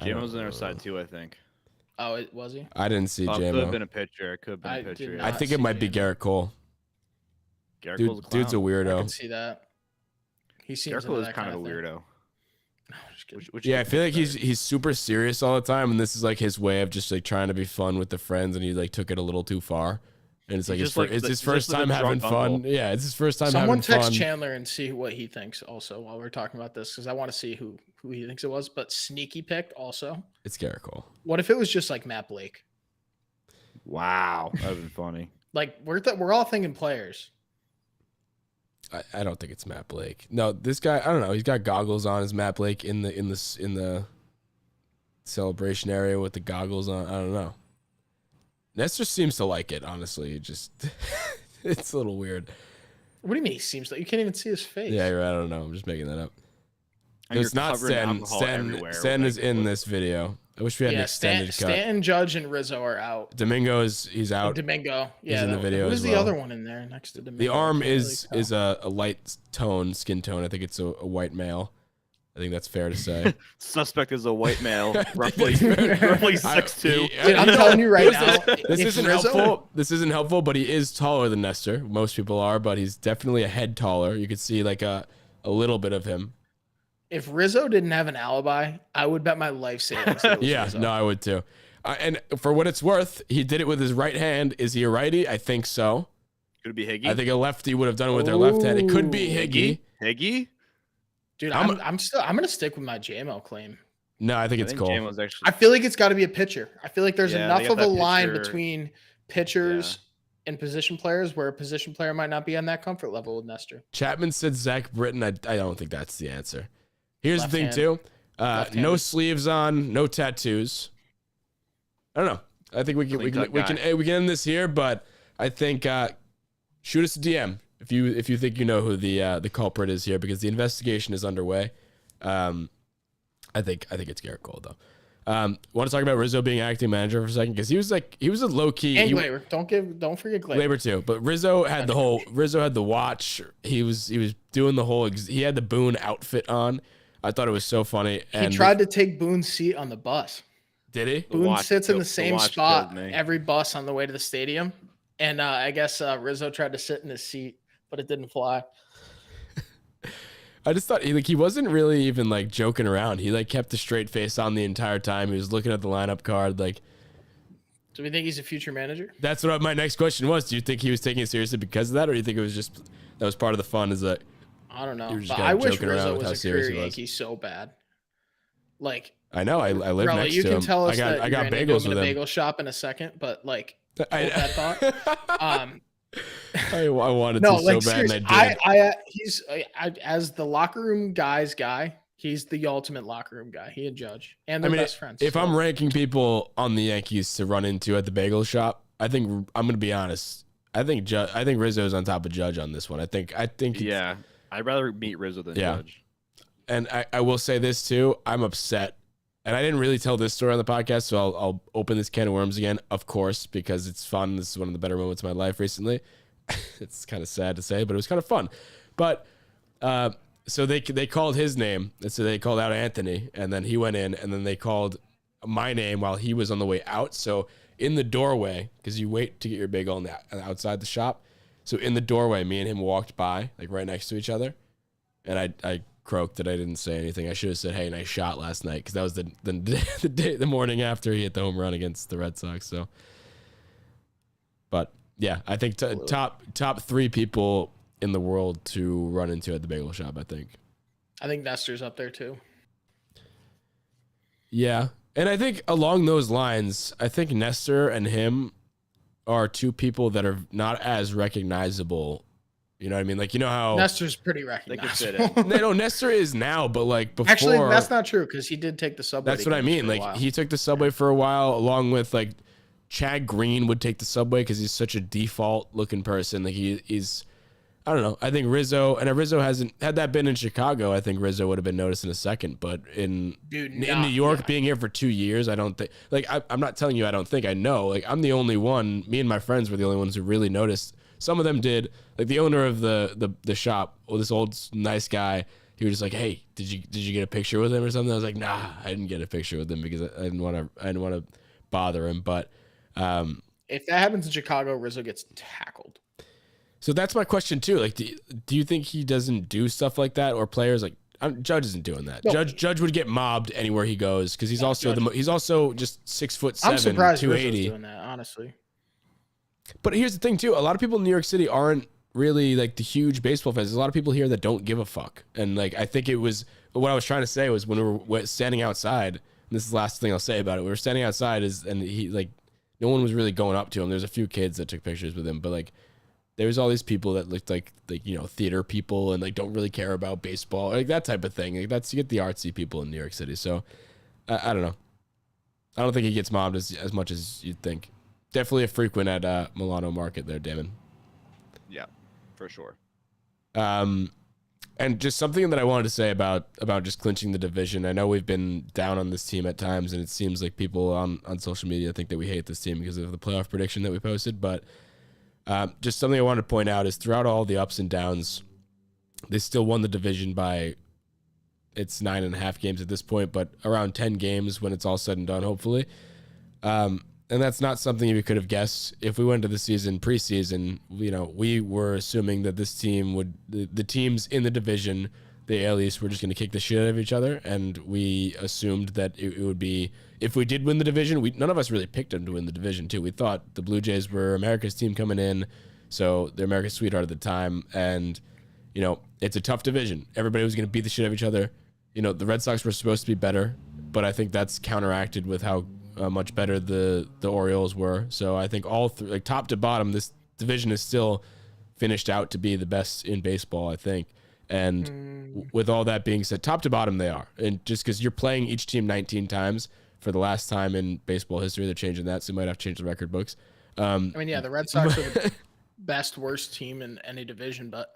JMO's on our side too, I think. Oh, was he? I didn't see Could have JMO. been a pitcher. It could have been I a pitcher. did Yeah. I think it might be JMO. Garrett Cole. Garrett Cole's a Dude's a clown. I weirdo. can see that. He seems Garrett into Cole is that kind of a thing. weirdo. No, I'm just kidding. Which Yeah, I is feel like better. he's super serious all the time, and this is like his way of just like trying to be fun with the friends, and he like took it a little too far. And it's like He's his just like it's the- his he's first just like time a having drunk fun. uncle. Yeah, it's his first time Someone having text fun. Chandler and see what he thinks also while we're talking about this, because I want to see who he thinks it was. But sneaky pick also. It's Garrett Cole. What if it was just like Matt Blake? Wow, that would be funny. Like we're all thinking players. I don't think it's Matt Blake. No, this guy, I don't know. He's got goggles on. Is Matt Blake in the celebration area with the goggles on? I don't know. Nestor seems to like it, honestly. It just it's a little weird. What do you mean he seems like you can't even see his face? Yeah, you're right. I don't know. I'm just making that up. And It's you're not covering Sten. alcohol everywhere. Sten is Like, in this video. I wish we had an extended cut. Stanton, Judge, and Rizzo are out. Domingo he's out. Domingo, yeah, in the video Who's as the well. other one in there next to Domingo? The arm I can't is really tell. a light tone, skin tone. I think it's a white male. I think that's fair to say. Suspect is a white male, roughly I- 6'2". Dude, I'm telling you right now, This if isn't Rizzo- helpful. This isn't helpful, but he is taller than Nestor. Most people are, but he's definitely a head taller. You could see like a little bit of him. If Rizzo didn't have an alibi, I would bet my life savings. That it was Yeah, Rizzo. no, I would too. And for what it's worth, he did it with his right hand. Is he a righty? I think so. Could it be Higgy? I think a lefty would have done it with their left hand. It could be Higgy. Higgy? Dude, I'm I'm gonna stick with my JMO claim. No, I think I it's think Cole. Jam was actually. I feel like it's got to be a pitcher. I feel like there's Yeah, enough they got of a that line pitcher. between pitchers and position players where a position player might not be on that comfort level with Nestor. Chapman said Zach Britton. I don't think that's the answer. Here's Left the thing hand. too. No Left-handed. sleeves on, no tattoos. I don't know. I think we can Clean-cut end this here, but I think shoot us a DM if you think you know who the culprit is here, because the investigation is underway. I think it's Garrett Cole though. Want to talk about Rizzo being acting manager for a second, because he was a low key. And Glaber. Don't forget Glaber. Glaber too, but Rizzo had the watch. He was doing the whole. He had the Boone outfit on. I thought it was so funny. He And tried to take Boone's seat on the bus. did he? Boone watch sits in killed- the the same watch spot killed me. every bus on the way to the stadium. And I guess Rizzo tried to sit in his seat, but it didn't fly. I just thought he wasn't really even like joking around. He like kept a straight face on the entire time. He was looking at the lineup card. Like, Do we think he's a future manager? that's what my next question was. Do you think he was taking it seriously because of that, or do you think it was just that was part of the fun? Is that I don't know. You were just But kinda I wish joking around Rizzo with how was a serious career he was. Yankee so bad. Like, I know I live Rella, next you to can him. tell us that I got you're gonna bagels go with to a him. bagel shop in a second, but like, I, hold that thought. I wanted No, to like so bad, seriously, and I did. as the locker room guy, he's the ultimate locker room guy. He and Judge, and they're best friends. If so- I'm ranking people on the Yankees to run into at the bagel shop, I think I'm going to be honest. I think Rizzo's on top of Judge on this one. I think it's- Yeah, I'd rather meet Rizzo than Yeah. Judge. And I will say this too. I'm upset. And I didn't really tell this story on the podcast, so I'll open this can of worms again, of course, because it's fun. This is one of the better moments of my life recently. It's kind of sad to say, but it was kind of fun. But so they called his name, and so they called out Anthony, and then he went in, and then they called my name while he was on the way out. So in the doorway, because you wait to get your bagel on the outside the shop. So in the doorway, me and him walked by, like right next to each other, and I croaked that I didn't say anything. I should have said, "Hey, nice shot last night," because that was the morning after he hit the home run against the Red Sox. So, but yeah, I think top three people in the world to run into at the bagel shop. I think Nestor's up there too. Yeah, and I think along those lines, I think Nestor and him are two people that are not as recognizable. You know what I mean? Like, you know how Nestor's pretty They could fit recognizable. in. no, Nestor is now, but like before. Actually, that's not true because he did take the subway. That's to what I games mean. for a Like while. he took the subway for a while, along with like Chad Green would take the subway because he's such a default looking person. Like he's, I don't know. I think Rizzo hasn't had that been in Chicago. I think Rizzo would have been noticed in a second. But in New York, being here for 2 years, I don't think. Like I'm not telling you I don't think. I know. Like I'm the only one. Me and my friends were the only ones who really noticed. Some of them did. Like the owner of the shop, or this old nice guy. He was just like, "Hey, did you get a picture with him or something?" I was like, "Nah, I didn't get a picture with him because I didn't want to bother him." But if that happens in Chicago, Rizzo gets tackled. so that's my question too. Like, do you think he doesn't do stuff like that, or players like Judge isn't doing that? No. Judge would get mobbed anywhere he goes because he's also Judge- he's also just 6'7", I'm surprised Rizzo's 280. doing that, honestly. But here's the thing too: a lot of people in New York City aren't really like the huge baseball fans. There's a lot of people here that don't give a fuck. And like, I think it was what I was trying to say was when we were standing outside. And this is the last thing I'll say about it. We were standing outside, and he like no one was really going up to him. There's a few kids that took pictures with him, but like there's all these people that looked like theater people and like don't really care about baseball, like that type of thing. Like that's, you get the artsy people in New York City. So I don't know. I don't think he gets mobbed as much as you'd think. Definitely a frequent at Milano Market there, Damon. Yeah, for sure. And just something that I wanted to say about just clinching the division. I know we've been down on this team at times, and it seems like people on social media think that we hate this team because of the playoff prediction that we posted. But just something I wanted to point out is throughout all the ups and downs, they still won the division by, it's 9.5 games at this point, but around 10 games when it's all said and done, hopefully. And that's not something we could have guessed. If we went to the season preseason, we were assuming that this team would, the teams in the division, the AL East, were just going to kick the shit out of each other. And we assumed that it would be, if we did win the division, none of us really picked them to win the division too. We thought the Blue Jays were America's team coming in, so they're America's sweetheart at the time. And, it's a tough division. Everybody was going to beat the shit out of each other. The Red Sox were supposed to be better, but I think that's counteracted with how much better the Orioles were. So I think all three, like top to bottom, this division is still finished out to be the best in baseball, I think. And with all that being said, top to bottom they are. And just because you're playing each team 19 times for the last time in baseball history, they're changing that, so you might have to change the record books. The Red Sox are the best worst team in any division, but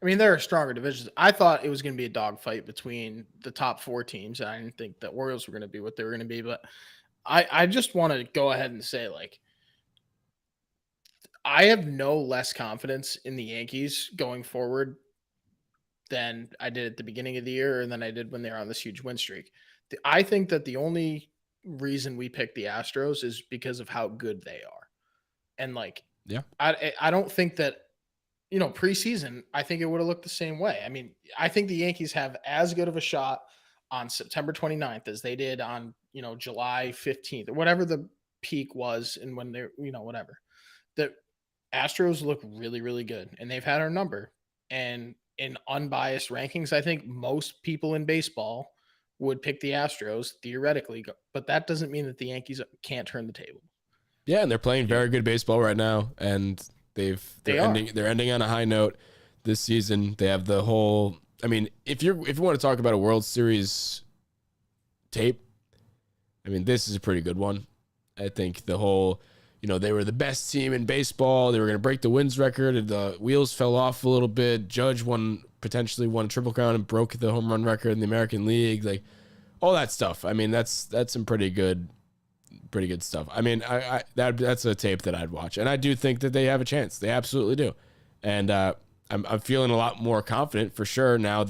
there are stronger divisions. I thought it was going to be a dogfight between the top 4 teams. I didn't think the Orioles were going to be what they were going to be, but I just want to go ahead and say, like, I have no less confidence in the Yankees going forward than I did at the beginning of the year and than I did when they were on this huge win streak. I think that the only reason we picked the Astros is because of how good they are. And, like, yeah, I don't think that, preseason, I think it would have looked the same way. I think the Yankees have as good of a shot on September 29th as they did on, July 15th or whatever the peak was. And when they're, whatever, the Astros look really, really good and they've had our number. And in unbiased rankings, I think most people in baseball would pick the Astros theoretically, but that doesn't mean that the Yankees can't turn the table. Yeah. And they're playing very good baseball right now. And they're ending on a high note this season. They have the whole, if you want to talk about a World Series tape, this is a pretty good one. I think the whole, they were the best team in baseball. They were going to break the wins record, and the wheels fell off a little bit. Judge potentially won a Triple Crown and broke the home run record in the American League. Like all that stuff. That's some pretty good stuff. That's a tape that I'd watch, and I do think that they have a chance. They absolutely do, and I'm feeling a lot more confident for sure now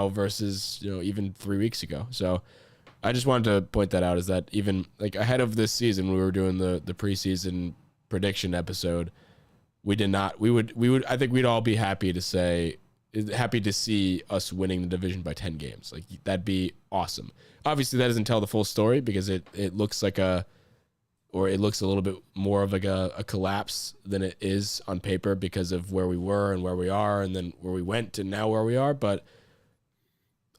versus even 3 weeks ago. So I just wanted to point that out, is that even like ahead of this season, we were doing the preseason prediction episode. I think we'd all be happy to see us winning the division by 10 games. Like that'd be awesome. Obviously that doesn't tell the full story because it looks like it looks a little bit more of like a collapse than it is on paper because of where we were and where we are and then where we went and now where we are. But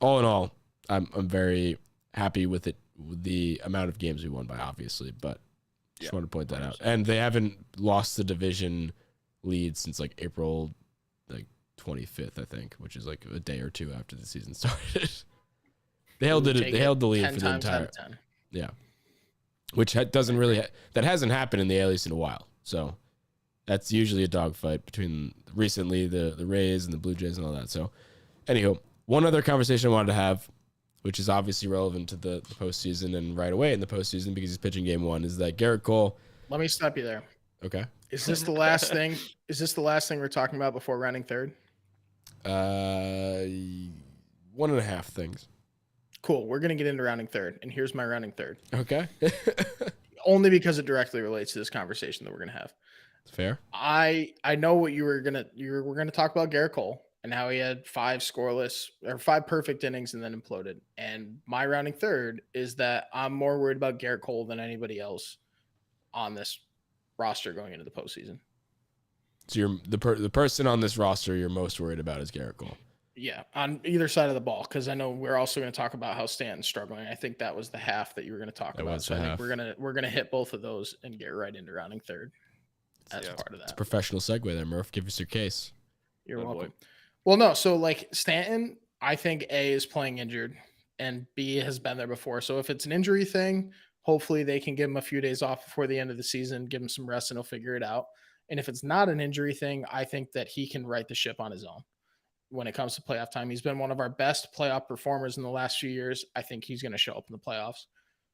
all in all, I'm very happy with it, with the amount of games we won by, obviously, but just wanted to point that 100%. Out. And they haven't lost the division lead since like April 25th, I think, which is like a day or two after the season started. They held the lead for the entire. Yeah, which that hasn't happened in the AL East in a while. So that's usually a dogfight between recently the Rays and the Blue Jays and all that. So, anyhow, one other conversation I wanted to have, which is obviously relevant to the postseason and right away in the postseason because he's pitching game 1, is that Garrett Cole. Let me stop you there. Okay. Is this the last thing? Is this the last thing we're talking about before rounding third? 1.5 things. Cool. We're going to get into rounding third, and here's my rounding third. Okay. Only because it directly relates to this conversation that we're going to have. Fair. I know what we're going to talk about Garrett Cole and how he had 5 perfect innings and then imploded. And my rounding third is that I'm more worried about Garrett Cole than anybody else on this roster going into the postseason. So you're the person on this roster you're most worried about is Garrett Cole. Yeah, on either side of the ball, because I know we're also going to talk about how Stanton's struggling. I think that was the half that you were going to talk about. So I think we're gonna hit both of those and get right into rounding third. as part of It's a that. professional segue there, Murph. Give us your case. You're Oh, boy. welcome. Well, no, so like Stanton, I think A is playing injured and B has been there before. So if it's an injury thing, hopefully they can give him a few days off before the end of the season, give him some rest, and he'll figure it out. And if it's not an injury thing, I think that he can right the ship on his own when it comes to playoff time. He's been one of our best playoff performers in the last few years. I think he's going to show up in the playoffs.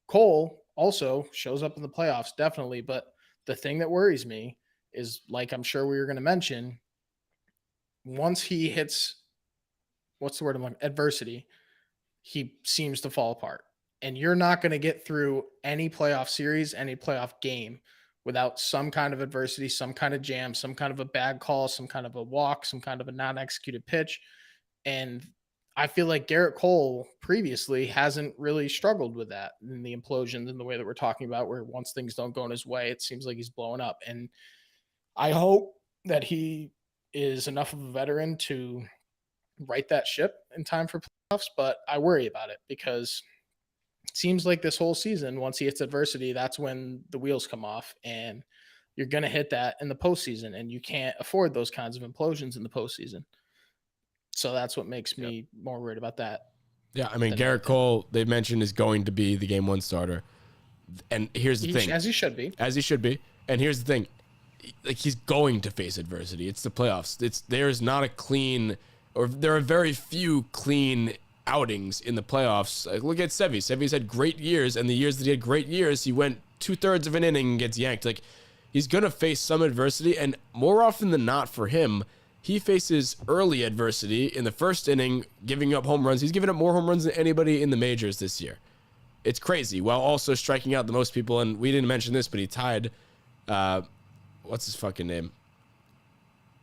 Cole also shows up in the playoffs, definitely. But the thing that worries me is, like I'm sure we were going to mention, once he hits, what's the word I'm like, adversity, he seems to fall apart. And you're not going to get through any playoff series, any playoff game without some kind of adversity, some kind of jam, some kind of a bad call, some kind of a walk, some kind of a non-executed pitch. And I feel like Garrett Cole previously hasn't really struggled with that in the implosions in the way that we're talking about, where once things don't go in his way, it seems like he's blowing up. And I hope that he is enough of a veteran to right that ship in time for playoffs, but I worry about it because it seems like this whole season, once he hits adversity, that's when the wheels come off, and you're going to hit that in the postseason, and you can't afford those kinds of implosions in the postseason. So that's what makes me more worried about that. Yeah, I mean, Garrett Cole, they mentioned, is going to be the game one starter. And here's the thing. As he should be. As he should be. And here's the thing. Like, he's going to face adversity. It's the playoffs. There's not a clean, or there are very few clean outings in the playoffs. Like, look at Sevy. Sevy's had great years, and the years that he had great years, he went 2/3 of an inning and gets yanked. Like, he's going to face some adversity, and more often than not for him, he faces early adversity in the first inning, giving up home runs. He's given up more home runs than anybody in the majors this year. It's crazy, while also striking out the most people. And we didn't mention this, but he tied, what's his fucking name?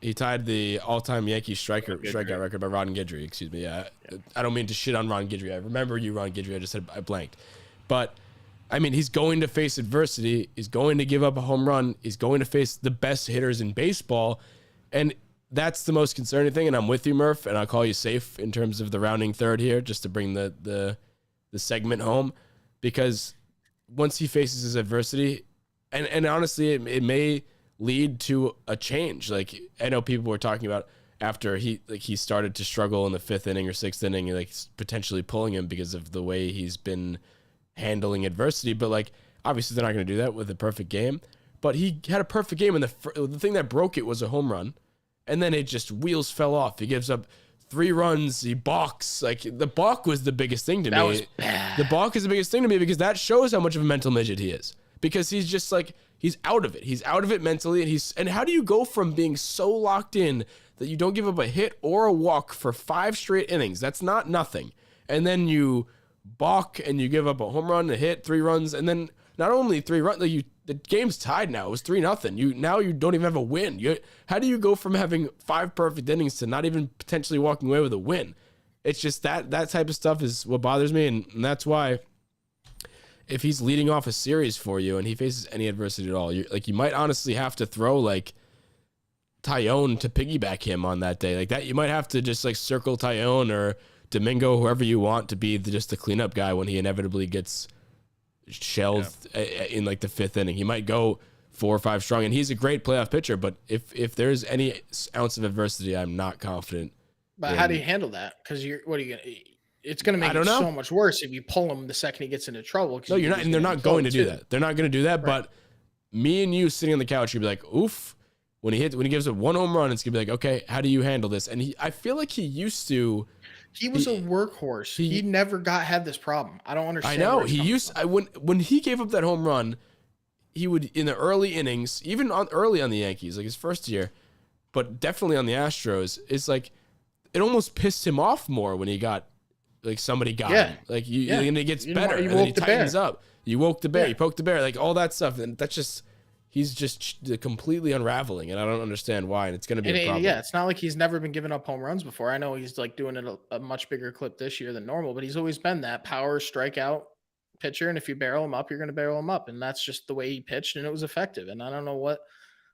He tied the all-time Yankee strikeout record by Ron Guidry. Excuse me. I don't mean to shit on Ron Guidry. I remember you, Ron Guidry. I just said I blanked. But, I mean, he's going to face adversity. He's going to give up a home run. He's going to face the best hitters in baseball. And that's the most concerning thing. And I'm with you, Murph, and I'll call you safe in terms of the rounding third here, just to bring the segment home. Because once he faces his adversity, and honestly, it may lead to a change. Like, I know people were talking about after he started to struggle in the 5th inning or 6th inning, like potentially pulling him because of the way he's been handling adversity. But like, obviously they're not going to do that with a perfect game. But he had a perfect game, and the thing that broke it was a home run, and then it just wheels fell off. He gives up 3 runs. He balks. Like, the balk was the biggest thing to me. That was bad. The balk is the biggest thing to me because that shows how much of a mental midget he is. Because he's just like, he's out of it. He's out of it mentally. And how do you go from being so locked in that you don't give up a hit or a walk for 5 straight innings? That's not nothing. And then you balk and you give up a home run, a hit, 3 runs, and then not only 3 runs, like the game's tied now. It was 3-0. Now you don't even have a win. How do you go from having 5 perfect innings to not even potentially walking away with a win? It's just that type of stuff is what bothers me, and that's why if he's leading off a series for you and he faces any adversity at all, you might honestly have to throw like Tyone to piggyback him on that day. Like that, you might have to just like circle Tyone or Domingo, whoever you want to be just the cleanup guy when he inevitably gets shelled in like the 5th inning. He might go 4 or 5 strong, and he's a great playoff pitcher. But if there's any ounce of adversity, I'm not confident. But how do you handle that? Because what are you gonna? It's going to make it so much worse if you pull him the second he gets into trouble. No, you're not, and they're not going to do that. They're not going to do that. Right. But me and you sitting on the couch, you'd be like, "Oof!" When he gives up 1 home run, it's gonna be like, "Okay, how do you handle this?" And I feel like he used to. He was a workhorse. He never had this problem. I don't understand. I know when he gave up that home run, he would in the early innings, even early on the Yankees, like his first year, but definitely on the Astros, it's like it almost pissed him off more when he got. Like somebody got him. Like and it gets better. And then he tightens up. You woke the bear. You poked the bear. Like all that stuff. And that's just he's just completely unraveling. And I don't understand why. And it's going to be a problem. Yeah, it's not like he's never been giving up home runs before. I know he's like doing it a much bigger clip this year than normal, but he's always been that power strikeout pitcher. And if you barrel him up, you're going to barrel him up. And that's just the way he pitched, and it was effective. And I don't know what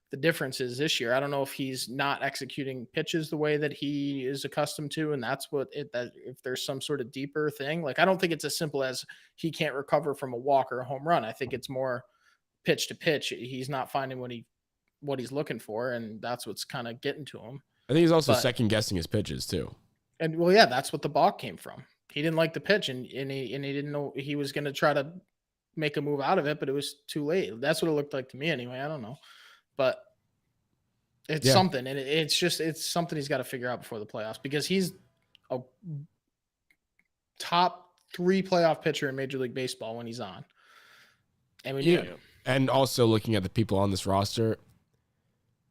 the difference is this year. I don't know if he's not executing pitches the way that he is accustomed to, and that's that if there's some sort of deeper thing. Like, I don't think it's as simple as he can't recover from a walk or a home run. I think it's more pitch to pitch. He's not finding what he what he's looking for, and that's what's kind of getting to him. I think he's also But- second guessing his pitches too. And well, yeah, that's what the balk came from. He didn't like the pitch, and he didn't know he was going to try to make a move out of it, but it was too late. That's what it looked like to me, anyway. I don't know, but it's something, and it's something he's got to figure out before the playoffs, because he's a top 3 playoff pitcher in Major League Baseball when he's on. And we knew it. And also looking at the people on this roster,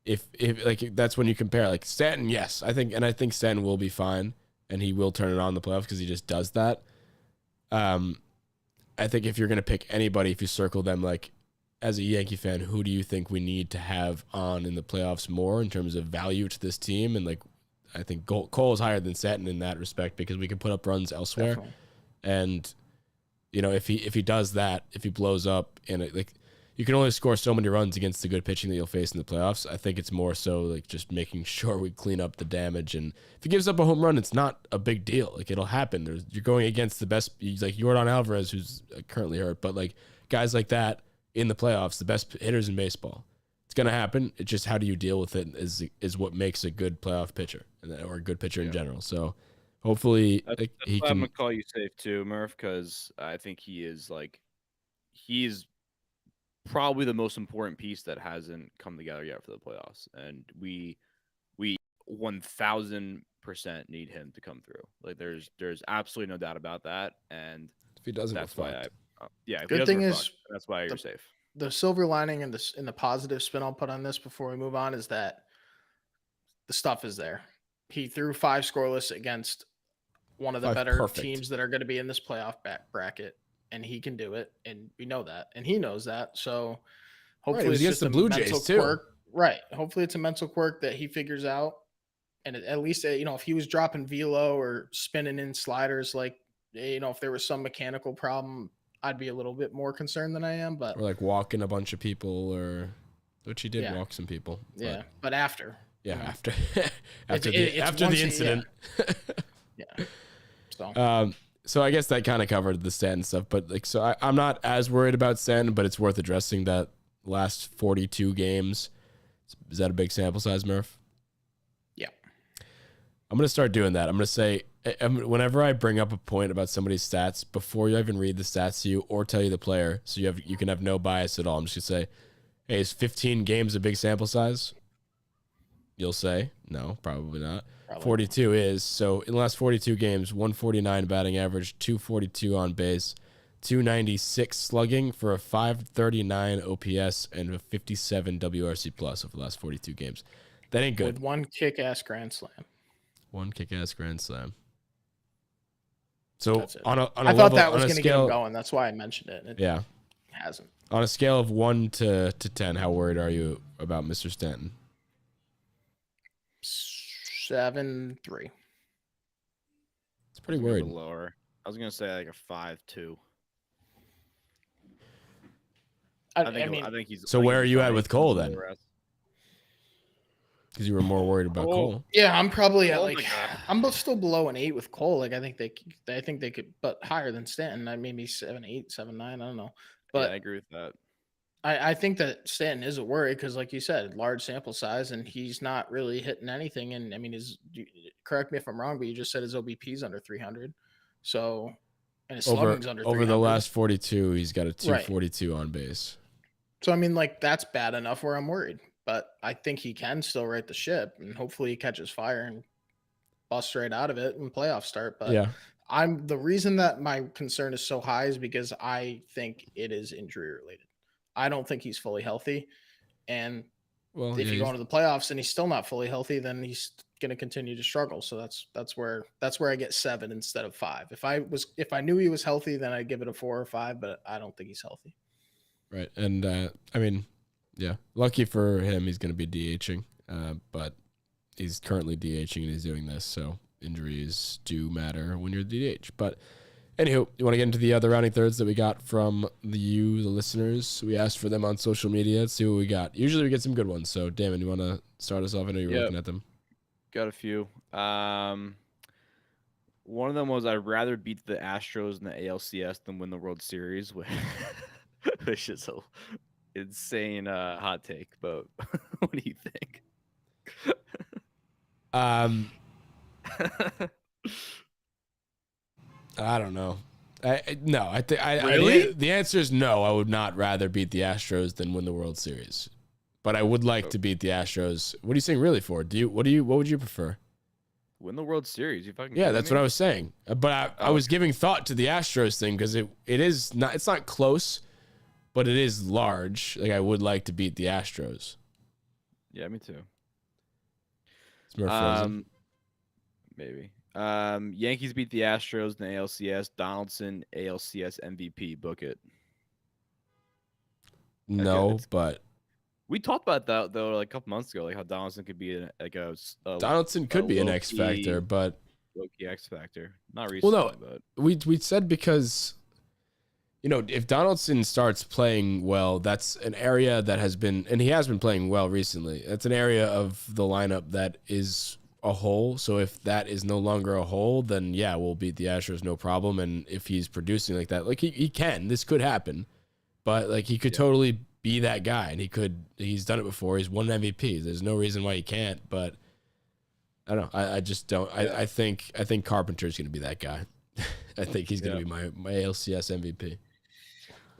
if like that's when you compare, like Stanton, yes, I think Stanton will be fine and he will turn it on in the playoffs because he just does that. I think if you're gonna pick anybody, if you circle them, like as a Yankee fan, who do you think we need to have on in the playoffs more in terms of value to this team? And like, I think Cole is higher than Stanton in that respect because we can put up runs elsewhere. Definitely. And you know, if he does that, if he blows up, and like you can only score so many runs against the good pitching that you'll face in the playoffs. I think it's more so like just making sure we clean up the damage. And if he gives up a home run, it's not a big deal. Like it'll happen. You're going against the best, like Yordan Alvarez, who's currently hurt, but like guys like that in the playoffs, the best hitters in baseball. It's gonna happen. It's just how do you deal with it is what makes a good playoff pitcher, or a good pitcher in general. So hopefully That's he why I'm can. gonna call you safe too, Murph, because I think he's probably the most important piece that hasn't come together yet for the playoffs, and we 1000% need him to come through. Like there's absolutely no doubt about that, and If he doesn't, that's we're why fucked. if Good he doesn't, thing we're is fucked. That's why you're safe. The silver lining and the positive spin I'll put on this before we move on is that the stuff is there. He threw 5 scoreless against one of the 5 better perfect. teams that are going to be in this playoff bracket, and he can do it, and we know that, and he knows that. So hopefully was it's against just the a Blue mental Jays, too. quirk. Right. Hopefully it's a mental quirk that he figures out, and at least if he was dropping velo or spinning in sliders, like if there was some mechanical problem, I'd be a little bit more concerned than I am. But Or like walking a bunch of people, or which he did Yeah. walk some people. yeah, but after. Yeah, you know. after It's after once the a- incident. Yeah. So So I guess that kind of covered the Stanton stuff, but like, so I'm not as worried about Stanton, but it's worth addressing that last 42 games. Is that a big sample size, Murph? yeah. I'm gonna start doing that. I'm gonna say whenever I bring up a point about somebody's stats, before you even read the stats to you or tell you the player, so you can have no bias at all. I'm just gonna say, hey, is 15 games a big sample size? You'll say no, probably not. Probably. 42 is. So in the last 42 games, 149 batting average, 242 on base, 296 slugging for a 539 OPS and a 57 WRC plus over the last 42 games. That ain't good. With one kick-ass grand slam. One kick-ass grand slam. So That's it. on a I thought level, that on was a going to get him scale, going. That's why I mentioned it. It yeah, hasn't. on a scale of 1 to 10, how worried are you about Mr. Stanton? 7-3. It's pretty A worried. little lower. I was gonna say like a 5-2. I I mean, think he's. So I think where are he's you at fine. with Cole He's then? lower as- Because you were more worried about Cole. yeah, I'm probably at Oh like my God. I'm still below an 8 with Cole. Like I think they could, but higher than Stanton. I maybe 7-8, 7-9. I don't know, but yeah, I agree with that. I think that Stanton is a worry because, like you said, large sample size, and he's not really hitting anything. And I mean, correct me if I'm wrong, but you just said his OBP is under 300. So, and his slugging's under 300. Over the last 42, he's got a 242 on base. So, I mean, like, that's bad enough where I'm worried. But I think he can still right the ship, and hopefully he catches fire and busts right out of it when playoffs start. But Yeah. the reason that my concern is so high is because I think it is injury related. I don't think he's fully healthy. And Well, if yeah, you go into the playoffs and he's still not fully healthy, then he's going to continue to struggle. So that's where I get 7 instead of 5. If I knew he was healthy, then I'd give it a 4 or 5, but I don't think he's healthy. right. And I mean, yeah, lucky for him, he's going to be DHing, but he's currently DHing and he's doing this. So injuries do matter when you're DH. But anywho, you want to get into the other rounding thirds that we got from the listeners? We asked for them on social media. Let's see what we got. Usually we get some good ones. So, Damon, you want to start us off? I know you were looking at them. Got a few. One of them was I'd rather beat the Astros in the ALCS than win the World Series, which is insane hot take, but what do you think? I don't know. No, I think Really? the answer is no. I would not rather beat the Astros than win the World Series, but I would like to beat the Astros. What are you saying really for? What would you prefer? Win the World Series? You fucking Yeah, that's what I was saying. But I was okay. giving thought to the Astros thing because it's not close, but it is large. Like I would like to beat the Astros. Yeah, me too. It's more frozen. Maybe. Yankees beat the Astros in the ALCS. Donaldson ALCS MVP. Book it. No, but We talked about that though, like a couple months ago, like how Donaldson could be a Donaldson could be an X factor, but low-key X factor. Not well, recently, no, but we said because if Donaldson starts playing well, that's an area that has been, and he has been playing well recently. That's an area of the lineup that is a hole. So if that is no longer a hole, then yeah, we'll beat the Astros no problem. And if he's producing like that, like he can, this could happen, but like he could totally be that guy, and he's done it before. He's won an MVP. There's no reason why he can't, but I don't know. I just don't. I think Carpenter's going to be that guy. I think he's going to be my ALCS MVP.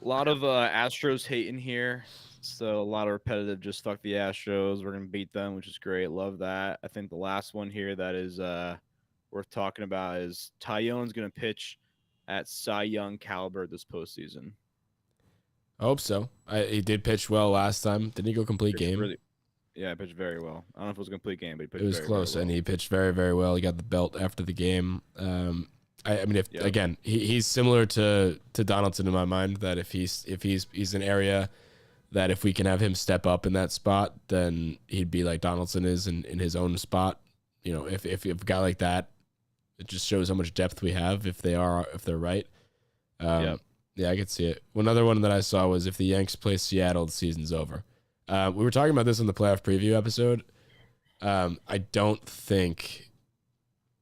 a lot of Astros hating here. So a lot of repetitive, just fuck the Astros. We're gonna beat them, which is great. Love that. I think the last one here that is worth talking about is Tyone's gonna pitch at Cy Young caliber this postseason. I hope so. He did pitch well last time. Didn't he go complete game? Yeah, pitched very well. I don't know if it was a complete game, but he pitched It was very, close, very well. and he pitched very, very well. He got the belt after the game. I mean, again, he's similar to Donaldson in my mind. That if he's an area that if we can have him step up in that spot, then he'd be like Donaldson is in his own spot. If a guy like that, it just shows how much depth we have if they're right. Yeah, I could see it. Another one that I saw was if the Yanks play Seattle, the season's over. We were talking about this in the playoff preview episode. I don't think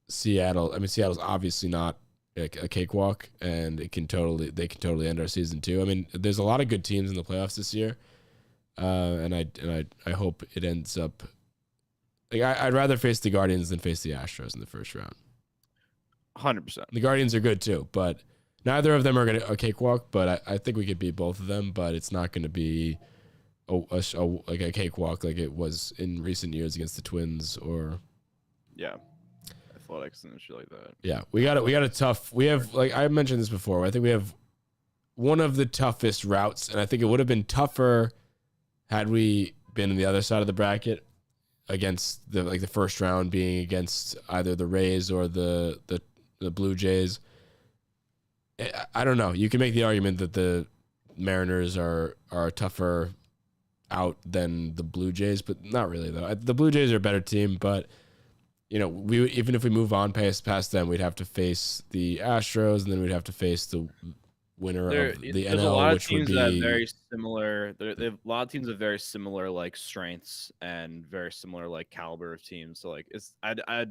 Seattle's obviously not a cakewalk, and they can totally end our season too. I mean, there's a lot of good teams in the playoffs this year, and I hope it ends up. Like I'd rather face the Guardians than face the Astros in the first round. 100%. The Guardians are good too, but neither of them are a cakewalk. But I think we could beat both of them, but it's not going to be like a cakewalk like it was in recent years against the Twins or Athletics and shit like that. Yeah, we got a tough. We have, like I mentioned this before, I think we have one of the toughest routes, and I think it would have been tougher had we been on the other side of the bracket against the first round being against either the Rays or the Blue Jays. I don't know. You can make the argument that the Mariners are tougher out than the Blue Jays, but not really though. The Blue Jays are a better team, but we even if we move on past them, we'd have to face the Astros, and then we'd have to face the winner of the There's NL, a lot of which would teams be that are very similar. They have a lot of teams with very similar like strengths and very similar like caliber of teams. So like none of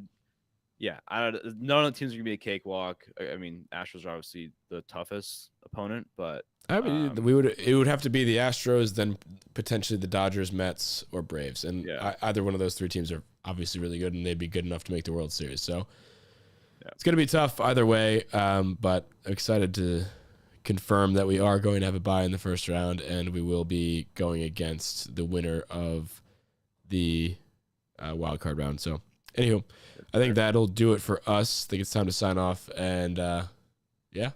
the teams are gonna be a cakewalk. I mean, Astros are obviously the toughest opponent, but I mean, it would have to be the Astros, then potentially the Dodgers, Mets, or Braves, and either one of those three teams are obviously really good, and they'd be good enough to make the World Series. So it's going to be tough either way, but I'm excited to confirm that we are going to have a bye in the first round, and we will be going against the winner of the wild card round. So, anywho, I think that'll do it for us. I think it's time to sign off, and go Yankees.